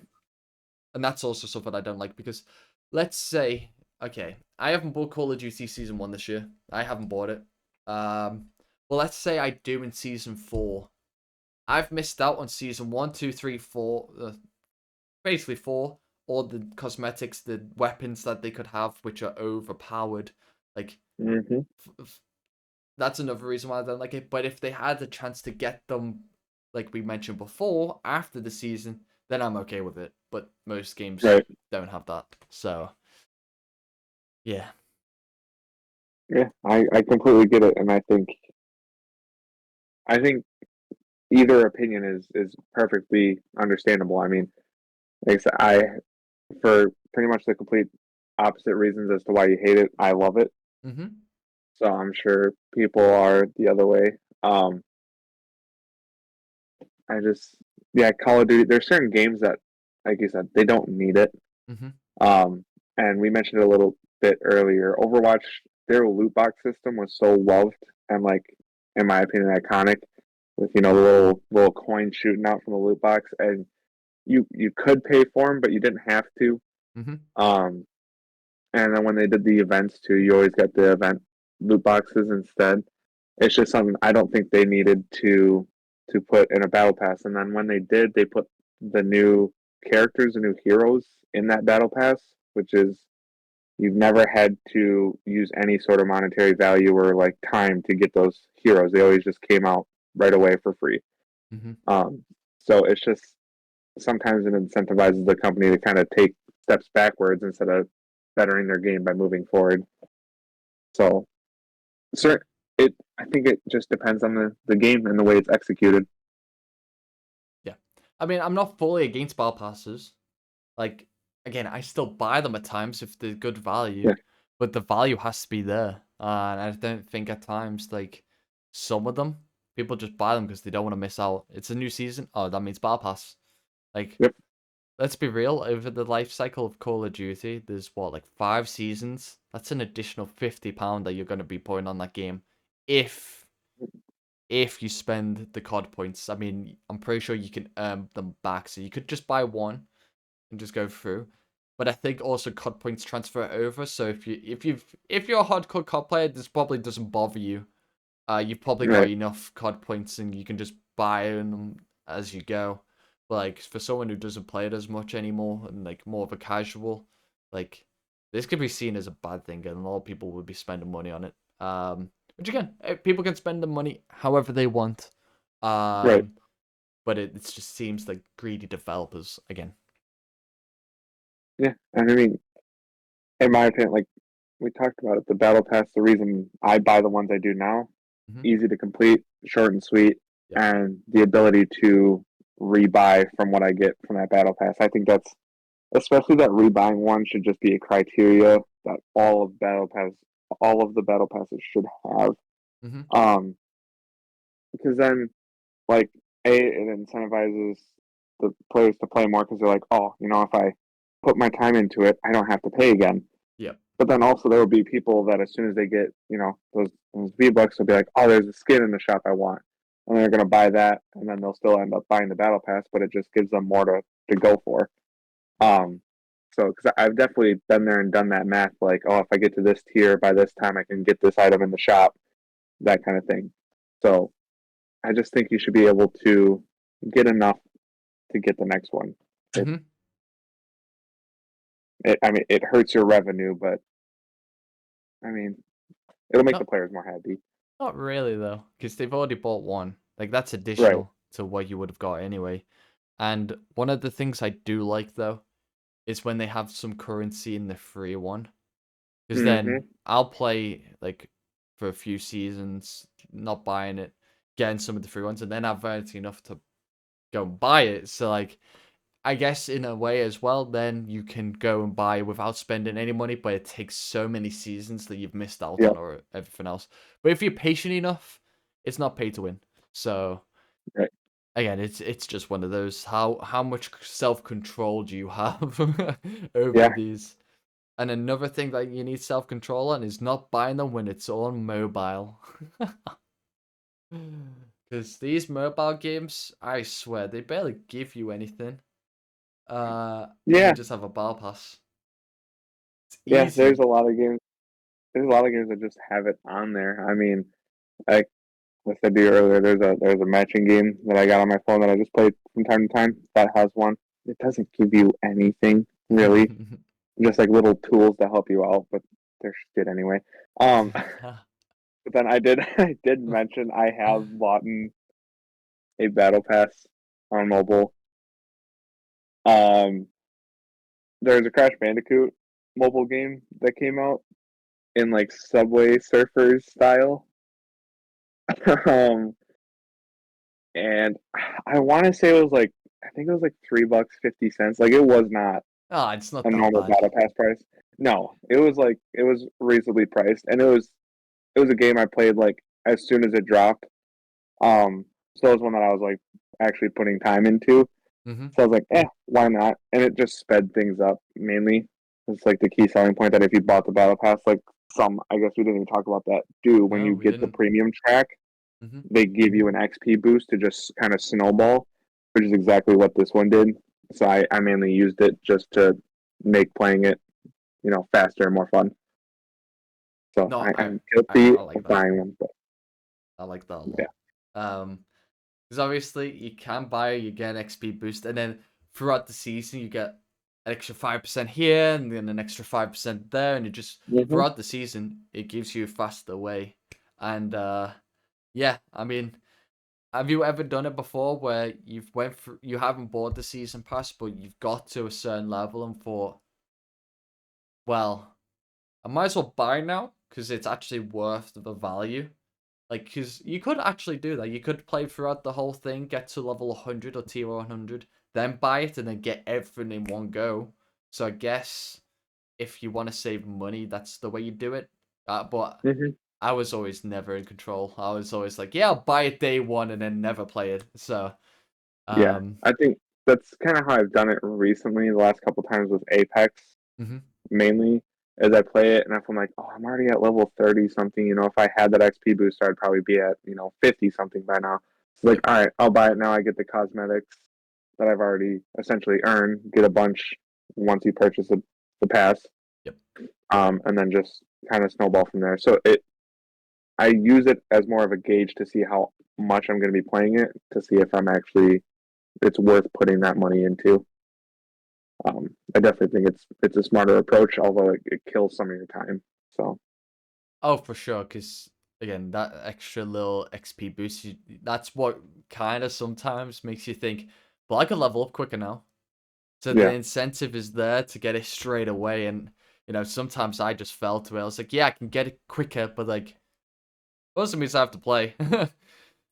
A: and that's also something I don't like because let's say, okay, I haven't bought Call of Duty Season 1 this year. I haven't bought it. Well, let's say I do in Season 4. I've missed out on Season 1, 2, 3, 4, basically 4 all the cosmetics, the weapons that they could have, which are overpowered. Like,
B: Hmm.
A: that's another reason why I don't like it. But if they had the chance to get them, like we mentioned before, after the season, then I'm okay with it. But most games
B: Right.
A: don't have that. So, yeah.
B: Yeah, I completely get it, and I think either opinion is perfectly understandable. I mean, like I said, for pretty much the complete opposite reasons as to why you hate it, I love it.
A: Mm-hmm.
B: So I'm sure people are the other way. Um, I just, yeah, Call of Duty. There's certain games that, like you said, they don't need it.
A: Mm-hmm.
B: Um, and we mentioned it a little bit earlier. Overwatch, their loot box system was so loved and, like, in my opinion, iconic. With the little coin shooting out from the loot box, and you could pay for them, but you didn't have to.
A: Mm-hmm.
B: Um, and then when they did the events too, you always got the event loot boxes instead. It's just something I don't think they needed to put in a battle pass. And then when they did, they put the new characters, the new heroes in that battle pass, which is you've never had to use any sort of monetary value or like time to get those heroes. They always just came out right away for free.
A: Mm-hmm.
B: Um, so it's just sometimes it incentivizes the company to kind of take steps backwards instead of bettering their game by moving forward. So, sir, I think it just depends on the game and the way it's executed.
A: Yeah. I mean, I'm not fully against battle passes. Like, again, I still buy them at times if they're good value,
B: Yeah,
A: but the value has to be there. And I don't think at times, like, some of them, people just buy them because they don't want to miss out. It's a new season. Oh, that means battle pass. Like,
B: yep,
A: let's be real, over the life cycle of Call of Duty, there's what, like 5 seasons? That's an additional £50 that you're going to be putting on that game if you spend the COD points. I mean, I'm pretty sure you can earn them back, so you could just buy one and just go through. But I think also COD points transfer over, so if you're a hardcore COD player, this probably doesn't bother you. You've probably got
B: right,
A: enough COD points and you can just buy them as you go. But like for someone who doesn't play it as much anymore and like more of a casual, like this could be seen as a bad thing, and a lot of people would be spending money on it. Which again, people can spend the money however they want.
B: right.
A: Um, but it just seems like greedy developers again.
B: Yeah, and I mean, in my opinion, like we talked about it, the battle pass. The reason I buy the ones I do now,
A: Hmm.
B: easy to complete, short and sweet,
A: Yep.
B: and the ability to rebuy from what I get from that battle pass. I think that's especially that rebuying one should just be a criteria that all of the battle passes should have.
A: Hmm.
B: Um, because then, like, it incentivizes the players to play more because they're like, oh, if I put my time into it, I don't have to pay again.
A: Yep.
B: But then also there will be people that as soon as they get, those V-Bucks will be like, oh, there's a skin in the shop I want. And they're going to buy that, and then they'll still end up buying the battle pass, but it just gives them more to go for. Um, so, because I've definitely been there and done that math, like, oh, if I get to this tier by this time, I can get this item in the shop, that kind of thing. So, I just think you should be able to get enough to get the next one. It,
A: Hmm.
B: I mean, it hurts your revenue, but I mean, it'll make the
A: Not
B: players more happy.
A: not really though, because they've already bought one. Like that's
B: Right.
A: additional to what you would have got anyway. And one of the things I do like though is when they have some currency in the free one. Because then
B: Mm-hmm.
A: I'll play like for a few seasons, not buying it, getting some of the free ones, and then I've earned enough to go and buy it. So like I guess in a way as well, then you can go and buy without spending any money, but it takes so many seasons that you've missed out
B: Yeah.
A: on or everything else. But if you're patient enough, it's not pay to win. So
B: Right.
A: again, it's just one of those. How much self control do you have over
B: Yeah.
A: these? And another thing that you need self control on is not buying them when it's on mobile. Because these mobile games, I swear, they barely give you anything. If you
B: Yeah.
A: just have a bar pass. It's
B: Yeah.
A: easy.
B: There's a lot of games that just have it on there. I mean, like I said to you earlier, there's a matching game that I got on my phone that I just played from time to time that has one. It doesn't give you anything. really. Just like little tools to help you out, but they're shit anyway. But then I did mention I have bought a battle pass on mobile. Um, there's a Crash Bandicoot mobile game that came out in like Subway Surfers style. um, and I want to say it was like I think it was like $3.50. Like it was not
A: Ah, it's not
B: a
A: that
B: normal
A: bad.
B: battle pass price. No, it was reasonably priced, and it was a game I played like as soon as it dropped. So it was one that I was like actually putting time into.
A: Mm-hmm.
B: So I was like, why not? And it just sped things up mainly. It's like the key selling point that if you bought the battle pass, like some, I guess we didn't even talk about that, do when
A: No,
B: you
A: we
B: get the
A: didn't.
B: premium track,
A: Mm-hmm.
B: they give you an XP boost to just kind of snowball, which is exactly what this one did. So I mainly used it just to make playing it, faster and more fun. So
A: No,
B: I'm
A: I
B: guilty
A: like
B: of
A: that.
B: buying them, but
A: I like that a
B: yeah.
A: lot. Because obviously you can buy, you get an XP boost, and then throughout the season you get an extra 5% here, and then an extra 5% there, and it just
B: Mm-hmm.
A: throughout the season it gives you a faster way. And yeah, I mean, have you ever done it before where you haven't bought the season pass, but you've got to a certain level and thought, well, I might as well buy now because it's actually worth the value. Like, because you could actually do that. You could play throughout the whole thing, get to level 100 or tier 100, then buy it, and then get everything in one go. So I guess if you want to save money, that's the way you do it. But
B: Mm-hmm.
A: I was always never in control. I was always like, yeah, I'll buy it day one and then never play it. So,
B: Yeah,
A: um,
B: I think that's kind of how I've done it recently. The last couple times with Apex,
A: mhm.
B: mainly, as I play it, and if I'm like, oh, I'm already at level 30 something. If I had that XP booster, I'd probably be at 50 something by now. It's like,
A: Yep,
B: all right, I'll buy it now. I get the cosmetics that I've already essentially earned. Get a bunch once you purchase the pass,
A: yep.
B: and then just kind of snowball from there. So I use it as more of a gauge to see how much I'm going to be playing it to see if I'm actually it's worth putting that money into. I definitely think it's a smarter approach, although it kills some of your time. So
A: Oh, for sure, because again, that extra little XP boost, that's what kind of sometimes makes you think, well, I could level up quicker now. So the
B: yeah,
A: incentive is there to get it straight away. And, sometimes I just fell to it. I was like, yeah, I can get it quicker, but like, also means I have to play.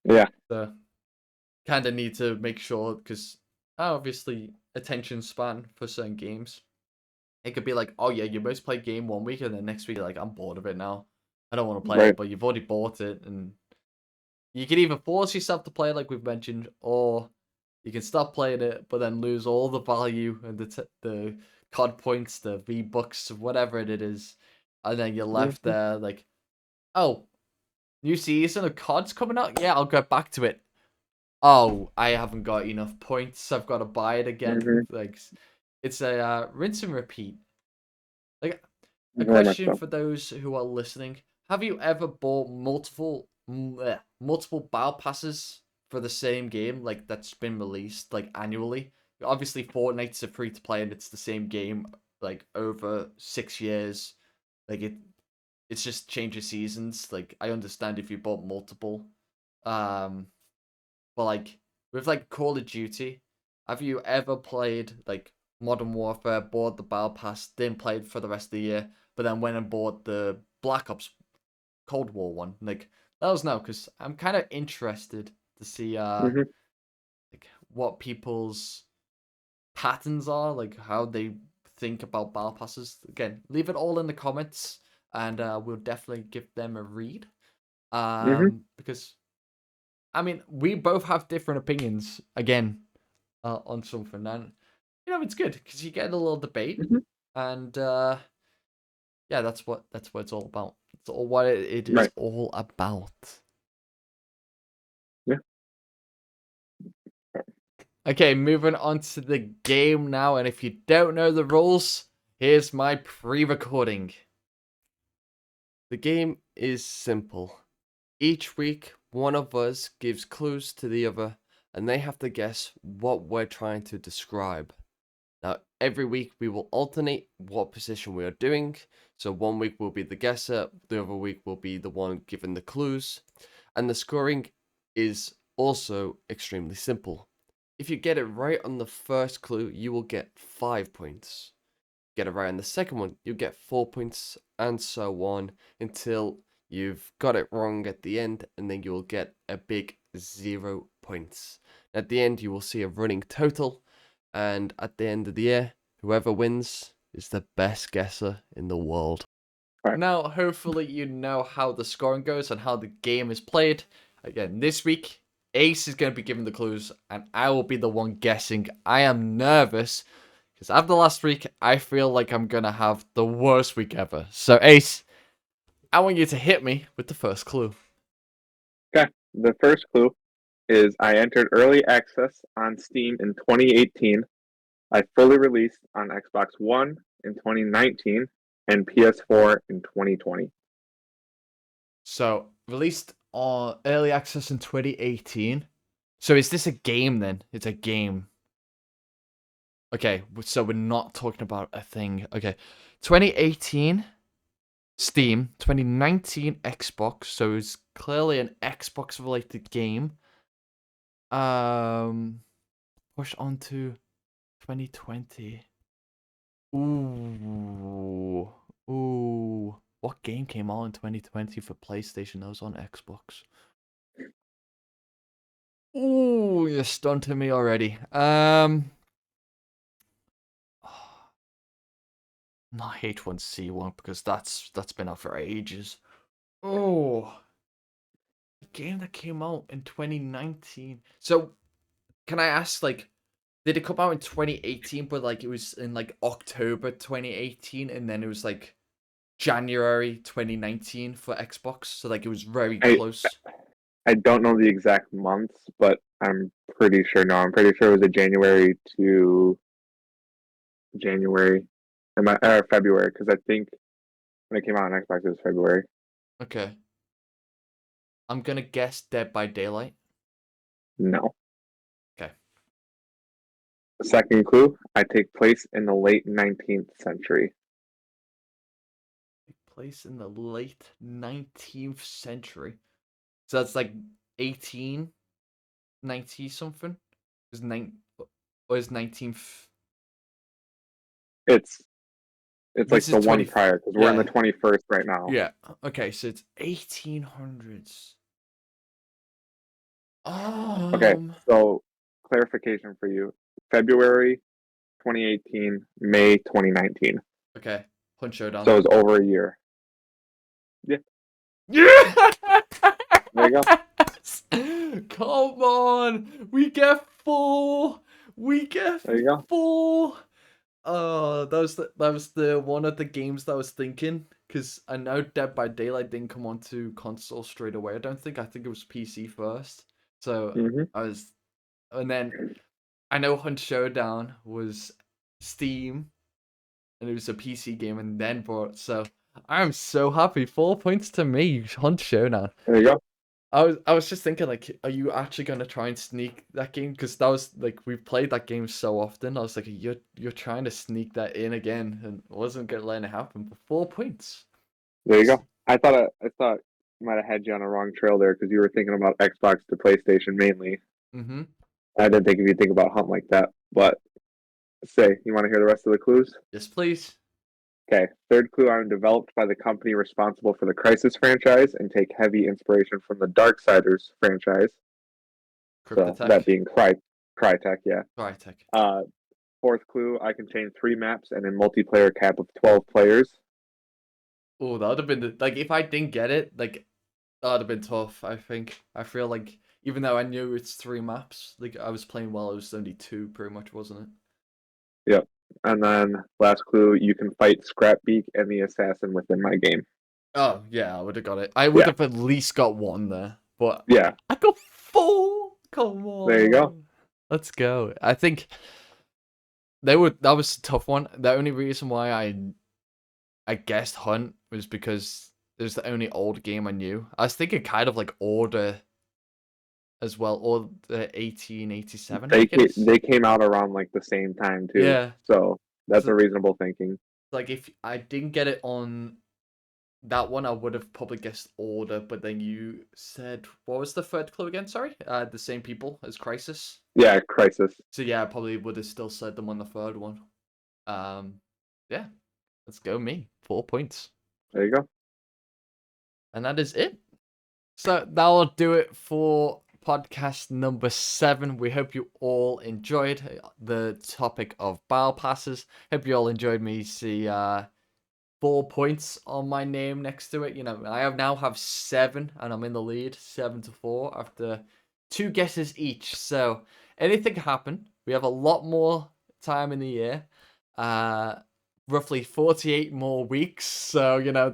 B: yeah,
A: So kind of need to make sure, because obviously attention span for certain games. It could be like, oh yeah, you most play game 1 week, and then next week you're like, I'm bored of it now. I don't want to play it,
B: right.
A: but you've already bought it, and you can either force yourself to play it, like we've mentioned, or you can stop playing it, but then lose all the value and the COD points, the V-Bucks, whatever it is, and then you're left
B: Mm-hmm,
A: there like, oh, new season of COD's coming out? Yeah, I'll get back to it. Oh, I haven't got enough points. I've got to buy it again.
B: mm-hmm,
A: Like, it's a rinse and repeat. Like, a
B: very much
A: question
B: so.
A: for those who are listening: have you ever bought multiple battle passes for the same game, like that's been released like annually? Obviously, Fortnite's a free to play, and it's the same game like over 6 years. Like it's just changes seasons. Like I understand if you bought multiple, um, but like with like Call of Duty, have you ever played like Modern Warfare, bought the Battle Pass, didn't play it for the rest of the year, but then went and bought the Black Ops Cold War one? Like let us know, because I'm kind of interested to see
B: Mm-hmm.
A: like what people's patterns are, like how they think about Battle Passes. Again, leave it all in the comments, and we'll definitely give them a read.
B: Mm-hmm.
A: Because I mean, we both have different opinions. Again, on something, and it's good because you get a little debate,
B: Mm-hmm.
A: and yeah, that's what it's all about. It's all what it is
B: Right.
A: all about.
B: Yeah.
A: Okay, moving on to the game now, and if you don't know the rules, here's my pre-recording.
C: The game is simple. Each week, one of us gives clues to the other, and they have to guess what we're trying to describe. Now, every week we will alternate what position we are doing. So one week will be the guesser, the other week will be the one given the clues. And the scoring is also extremely simple. If you get it right on the first clue, you will get 5 points. Get it right on the second one, you get 4 points, and so on until you've got it wrong at the end, and then you will get a big 0 points. At the end, you will see a running total, and at the end of the year, whoever wins is the best guesser in the world.
B: Right.
A: Now, hopefully you know how the scoring goes and how the game is played. Again, this week, Ace is going to be giving the clues, and I will be the one guessing. I am nervous, because after last week, I feel like I'm going to have the worst week ever. So, Ace, I want you to hit me with the first clue.
B: Okay. The first clue is I entered early access on Steam in 2018. I fully released on Xbox One in 2019 and PS4 in 2020.
A: So, released on early access in 2018. So, is this a game then? It's a game. Okay, so we're not talking about a thing. Okay, 2018 Steam, 2019 Xbox. So it's clearly an Xbox related game. Push on to 2020. Ooh, ooh. What game came out in 2020 for PlayStation that was on Xbox? Ooh, you're stunting me already. Not H1C1 because that's been out for ages. Oh, the game that came out in 2019. So, can I ask, like, did it come out in 2018, but like it was in like October 2018, and then it was like January 2019 for Xbox? So like it was very
B: I
A: close.
B: I don't know the exact months, but I'm pretty sure. No, I'm pretty sure it was a January to January, or February, because I think when it came out on Xbox, it was February.
A: Okay, I'm gonna guess Dead by Daylight.
B: No.
A: Okay.
B: Second clue: I take place in the late 19th century.
A: Place in the late 19th century. So that's like 1890 something? Is or is 19th?
B: It's like
A: This is
B: the one
A: 20.
B: prior because we're in the
A: Yeah.
B: 21st right now.
A: Yeah. Okay, so it's 1800s.
B: Okay,
A: Um.
B: so clarification for you: February 2018, May 2019.
A: Okay. Punch Showdown.
B: So it's over a year. Yeah,
A: Yeah.
B: there you go.
A: Come on. We get 4. We get
B: There you go.
A: 4. Oh, that was the one of the games that I was thinking, because I know Dead by Daylight didn't come onto console straight away. I don't think. I think it was PC first. So
B: Hmm.
A: I was, and then I know Hunt Showdown was Steam, and it was a PC game, and then bought. So I'm so happy. 4 points to me, Hunt Showdown.
B: There you go.
A: I was just thinking, like, are you actually gonna try and sneak that game? Because that was like we've played that game so often. I was like, you're trying to sneak that in again, and I wasn't gonna let it happen. But 4 points.
B: There you go. I thought you might have had you on a wrong trail there because you were thinking about Xbox to PlayStation mainly.
A: Mm-hmm.
B: I didn't think if you think about Hunt like that. But say, you want to hear the rest of the clues?
A: Yes, please.
B: Okay. Third clue: I'm developed by the company responsible for the Crisis franchise and take heavy inspiration from the Darksiders franchise. So that
A: Cryptotech.
B: being Crytek, yeah.
A: Crytek.
B: Uh, fourth clue: I contain 3 maps and a multiplayer cap of 12 players.
A: Oh, that would have been like if I didn't get it, like that would have been tough. I think. I feel like even though I knew it's 3 maps, like I was playing well. It was only 2, pretty much, wasn't it?
B: Yep. And then last clue: you can fight Scrapbeak and the assassin within my game.
A: Oh yeah, I would have got it. I would
B: Yeah.
A: have at least got 1 there, but
B: Yeah.
A: I got 4. Come
B: There you go.
A: on, let's go. I think that was a tough one. The only reason why I guessed Hunt was because it was the only old game I knew. I was thinking kind of like Order as well, or the 1887. I guess.
B: They came out around like the same time too.
A: Yeah.
B: So that's
A: So,
B: a reasonable thinking.
A: like, if I didn't get it on that one, I would have probably guessed Order, but then you said, what was the third clue again? Sorry? The same people as Crisis.
B: Yeah, Crisis.
A: So yeah, I probably would have still said them on the third one. Yeah, let's go me. 4 points.
B: There you go.
A: And that is it. So that'll do it for podcast number 7. We hope you all enjoyed the topic of BattlePasses. Hope you all enjoyed me see 4 points on my name next to it. You know, I now have 7, and I'm in the lead, 7-4 after 2 guesses each. So anything can happen. We have a lot more time in the year. Roughly 48 more weeks. So you know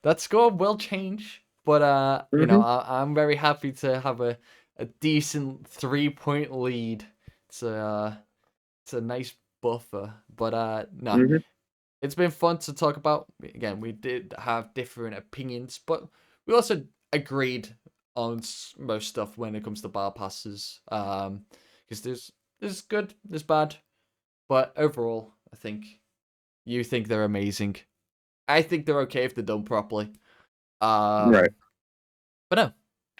A: that score will change. But you know, I'm very happy to have a decent 3-point lead. It's a nice buffer. But no. It's been fun to talk about. Again, we did have different opinions, but we also agreed on most stuff when it comes to BattlePasses. Because there's good, there's bad, but overall, I think you think they're amazing. I think they're okay if they're done properly.
B: Right.
A: But no,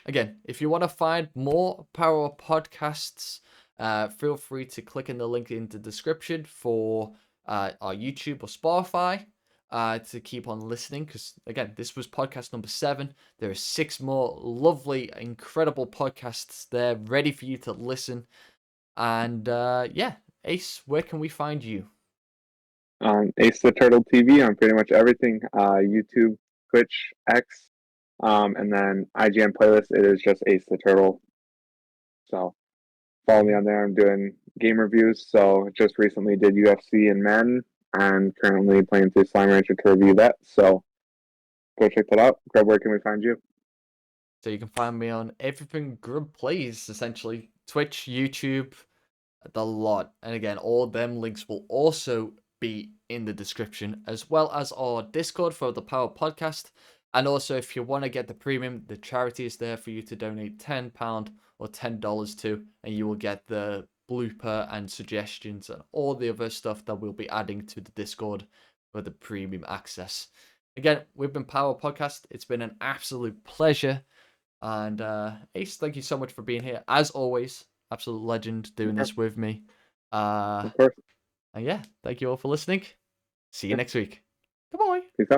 A: again, if you want to find more PowerUp podcasts, feel free to click in the link in the description for our YouTube or Spotify to keep on listening. Because again, this was podcast number 7. There are 6 more lovely, incredible podcasts there ready for you to listen. And yeah, Ace, where can we find you?
B: AceTheTurtle TV on pretty much everything. YouTube, Twitch, X, and then IGN playlist. It is just AceTheTurtle. So follow me on there. I'm doing game reviews. So just recently did UFC and Madden, and currently playing through Slime Rancher to review that. So go check that out. Grubb, where can we find you?
A: So you can find me on everything Grubb plays, essentially Twitch, YouTube, the lot. And again, all them links will also be in the description, as well as our Discord for the Power Podcast. And also, if you want to get the premium, the charity is there for you to donate £10 or $10 to, and you will get the blooper and suggestions and all the other stuff that we'll be adding to the Discord for the premium access. Again, we've been Power Podcast. It's been an absolute pleasure. And Ace, thank you so much for being here. As always, absolute legend doing this with me.
B: Of course.
A: And yeah, thank you all for listening. See you next week. Goodbye.
B: Peace out.